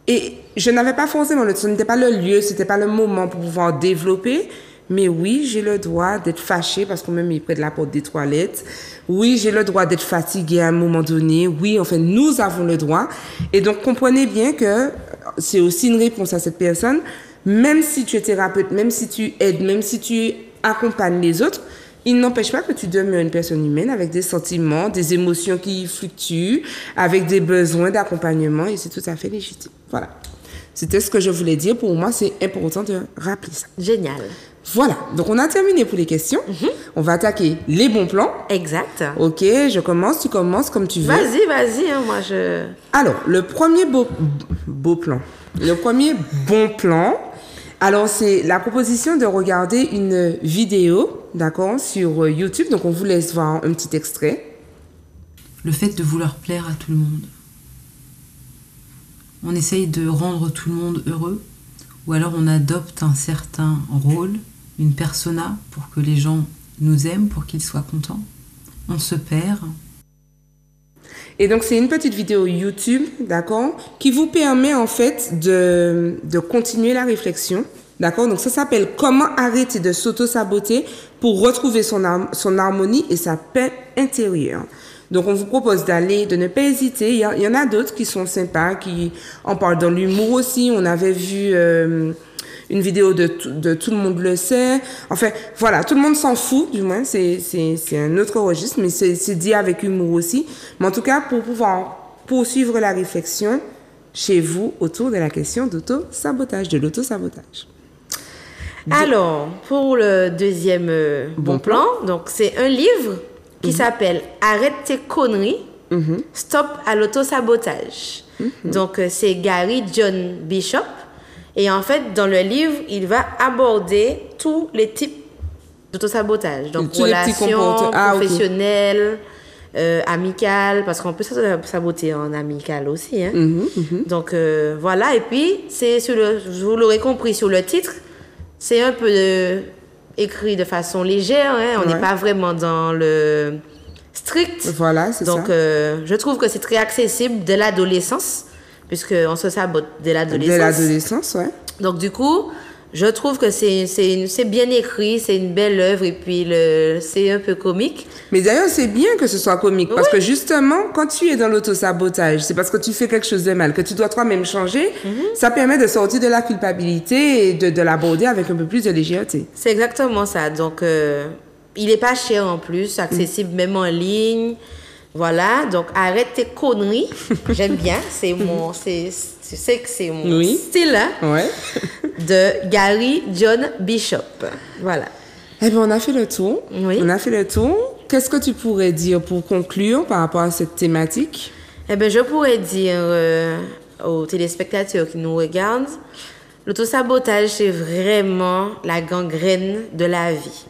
Et je n'avais pas forcément ce n'était pas le lieu, c'était pas le moment pour pouvoir développer. Mais oui, j'ai le droit d'être fâché parce qu'on me met près de la porte des toilettes. Oui, j'ai le droit d'être fatigué à un moment donné. Oui, enfin, nous avons le droit. Et donc, comprenez bien que c'est aussi une réponse à cette personne. Même si tu es thérapeute, même si tu aides, même si tu accompagnes les autres, il n'empêche pas que tu demeures une personne humaine avec des sentiments, des émotions qui fluctuent, avec des besoins d'accompagnement, et c'est tout à fait légitime. Voilà. C'était ce que je voulais dire. Pour moi, c'est important de rappeler ça.
Génial.
Voilà. Donc, on a terminé pour les questions. On va attaquer les bons plans.
Exact.
Ok, je commence, tu commences comme tu veux.
Vas-y, hein, moi
Alors, le premier beau plan. Le premier bon plan. Alors, c'est la proposition de regarder une vidéo, d'accord, sur YouTube. Donc, on vous laisse voir un petit extrait.
Le fait de vouloir plaire à tout le monde. On essaye de rendre tout le monde heureux, ou alors on adopte un certain rôle, une persona, pour que les gens nous aiment, pour qu'ils soient contents. On se perd.
Et donc, c'est une petite vidéo YouTube, d'accord, qui vous permet en fait de continuer la réflexion, d'accord. Donc, ça s'appelle « Comment arrêter de s'auto-saboter pour retrouver son harmonie et sa paix intérieure ». Donc, on vous propose de ne pas hésiter. Il y en a d'autres qui sont sympas, qui en parlent dans l'humour aussi. On avait vu une vidéo de Tout le monde le sait. Enfin, voilà, tout le monde s'en fout, du moins. C'est un autre registre, mais c'est dit avec humour aussi. Mais en tout cas, pour pouvoir poursuivre la réflexion chez vous autour de la question de l'auto-sabotage.
Alors, pour le deuxième bon plan, donc c'est un livre qui s'appelle « Arrête tes conneries, stop à l'auto-sabotage ». Donc, c'est Gary John Bishop. Et en fait, dans le livre, il va aborder tous les types d'auto-sabotage. Donc, relations professionnelles, amicales, parce qu'on peut se saboter en amical aussi. Hein. Donc, voilà. Et puis, vous l'aurez compris sur le titre, c'est un peu écrit de façon légère. Hein. On n'est pas vraiment dans le strict.
Voilà, c'est ça.
Donc, je trouve que c'est très accessible dès l'adolescence, puisqu'on se sabote dès l'adolescence.
Dès l'adolescence, ouais.
Donc, du coup, Je trouve que c'est bien écrit, c'est une belle œuvre et puis c'est un peu comique.
Mais d'ailleurs, c'est bien que ce soit comique parce que justement, quand tu es dans l'autosabotage, c'est parce que tu fais quelque chose de mal, que tu dois toi-même changer. Ça permet de sortir de la culpabilité et de l'aborder avec un peu plus de légèreté.
C'est exactement ça. Donc, il n'est pas cher en plus, accessible même en ligne. Voilà, donc arrête tes conneries. J'aime bien, c'est mon style, hein, de Gary John Bishop. Voilà.
Eh bien, on a fait le tour.
Oui.
On a fait le tour. Qu'est-ce que tu pourrais dire pour conclure par rapport à cette thématique?
Eh bien, je pourrais dire aux téléspectateurs qui nous regardent, l'autosabotage, c'est vraiment la gangrène de la vie.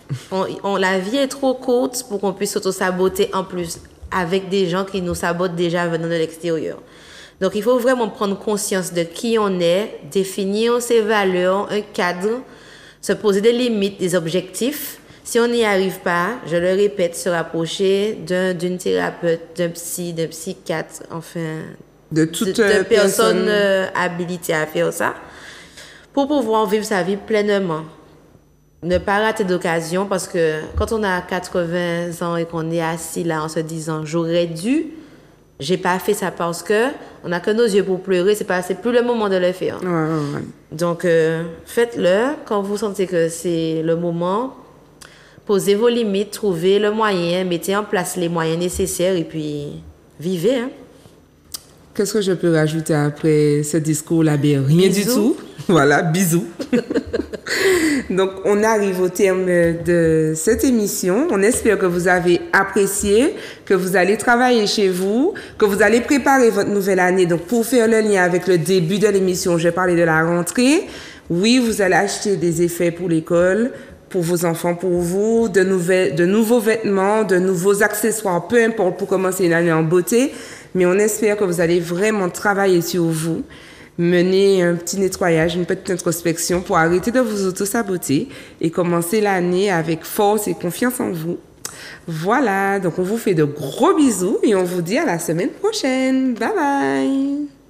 La vie est trop courte pour qu'on puisse s'autosaboter en plus avec des gens qui nous sabotent déjà venant de l'extérieur. Donc, il faut vraiment prendre conscience de qui on est, définir ses valeurs, un cadre, se poser des limites, des objectifs. Si on n'y arrive pas, je le répète, se rapprocher d'une thérapeute, d'un psychiatre, enfin,
de toute
personne habilitée à faire ça, pour pouvoir vivre sa vie pleinement. Ne pas rater d'occasion parce que quand on a 80 ans et qu'on est assis là en se disant j'aurais dû, j'ai pas fait ça parce que on n'a que nos yeux pour pleurer, c'est plus le moment de le faire.
Ouais.
Donc faites-le quand vous sentez que c'est le moment. Posez vos limites, trouvez le moyen, mettez en place les moyens nécessaires et puis vivez. Hein.
Qu'est-ce que je peux rajouter après ce discours-là? Rien du tout. Voilà, bisous. Donc, on arrive au terme de cette émission. On espère que vous avez apprécié, que vous allez travailler chez vous, que vous allez préparer votre nouvelle année. Donc, pour faire le lien avec le début de l'émission, je vais parler de la rentrée. Oui, vous allez acheter des effets pour l'école, pour vos enfants, pour vous, de nouveaux vêtements, de nouveaux accessoires, peu importe, pour commencer une année en beauté. Mais on espère que vous allez vraiment travailler sur vous, mener un petit nettoyage, une petite introspection pour arrêter de vous auto-saboter et commencer l'année avec force et confiance en vous. Voilà, donc on vous fait de gros bisous et on vous dit à la semaine prochaine. Bye bye!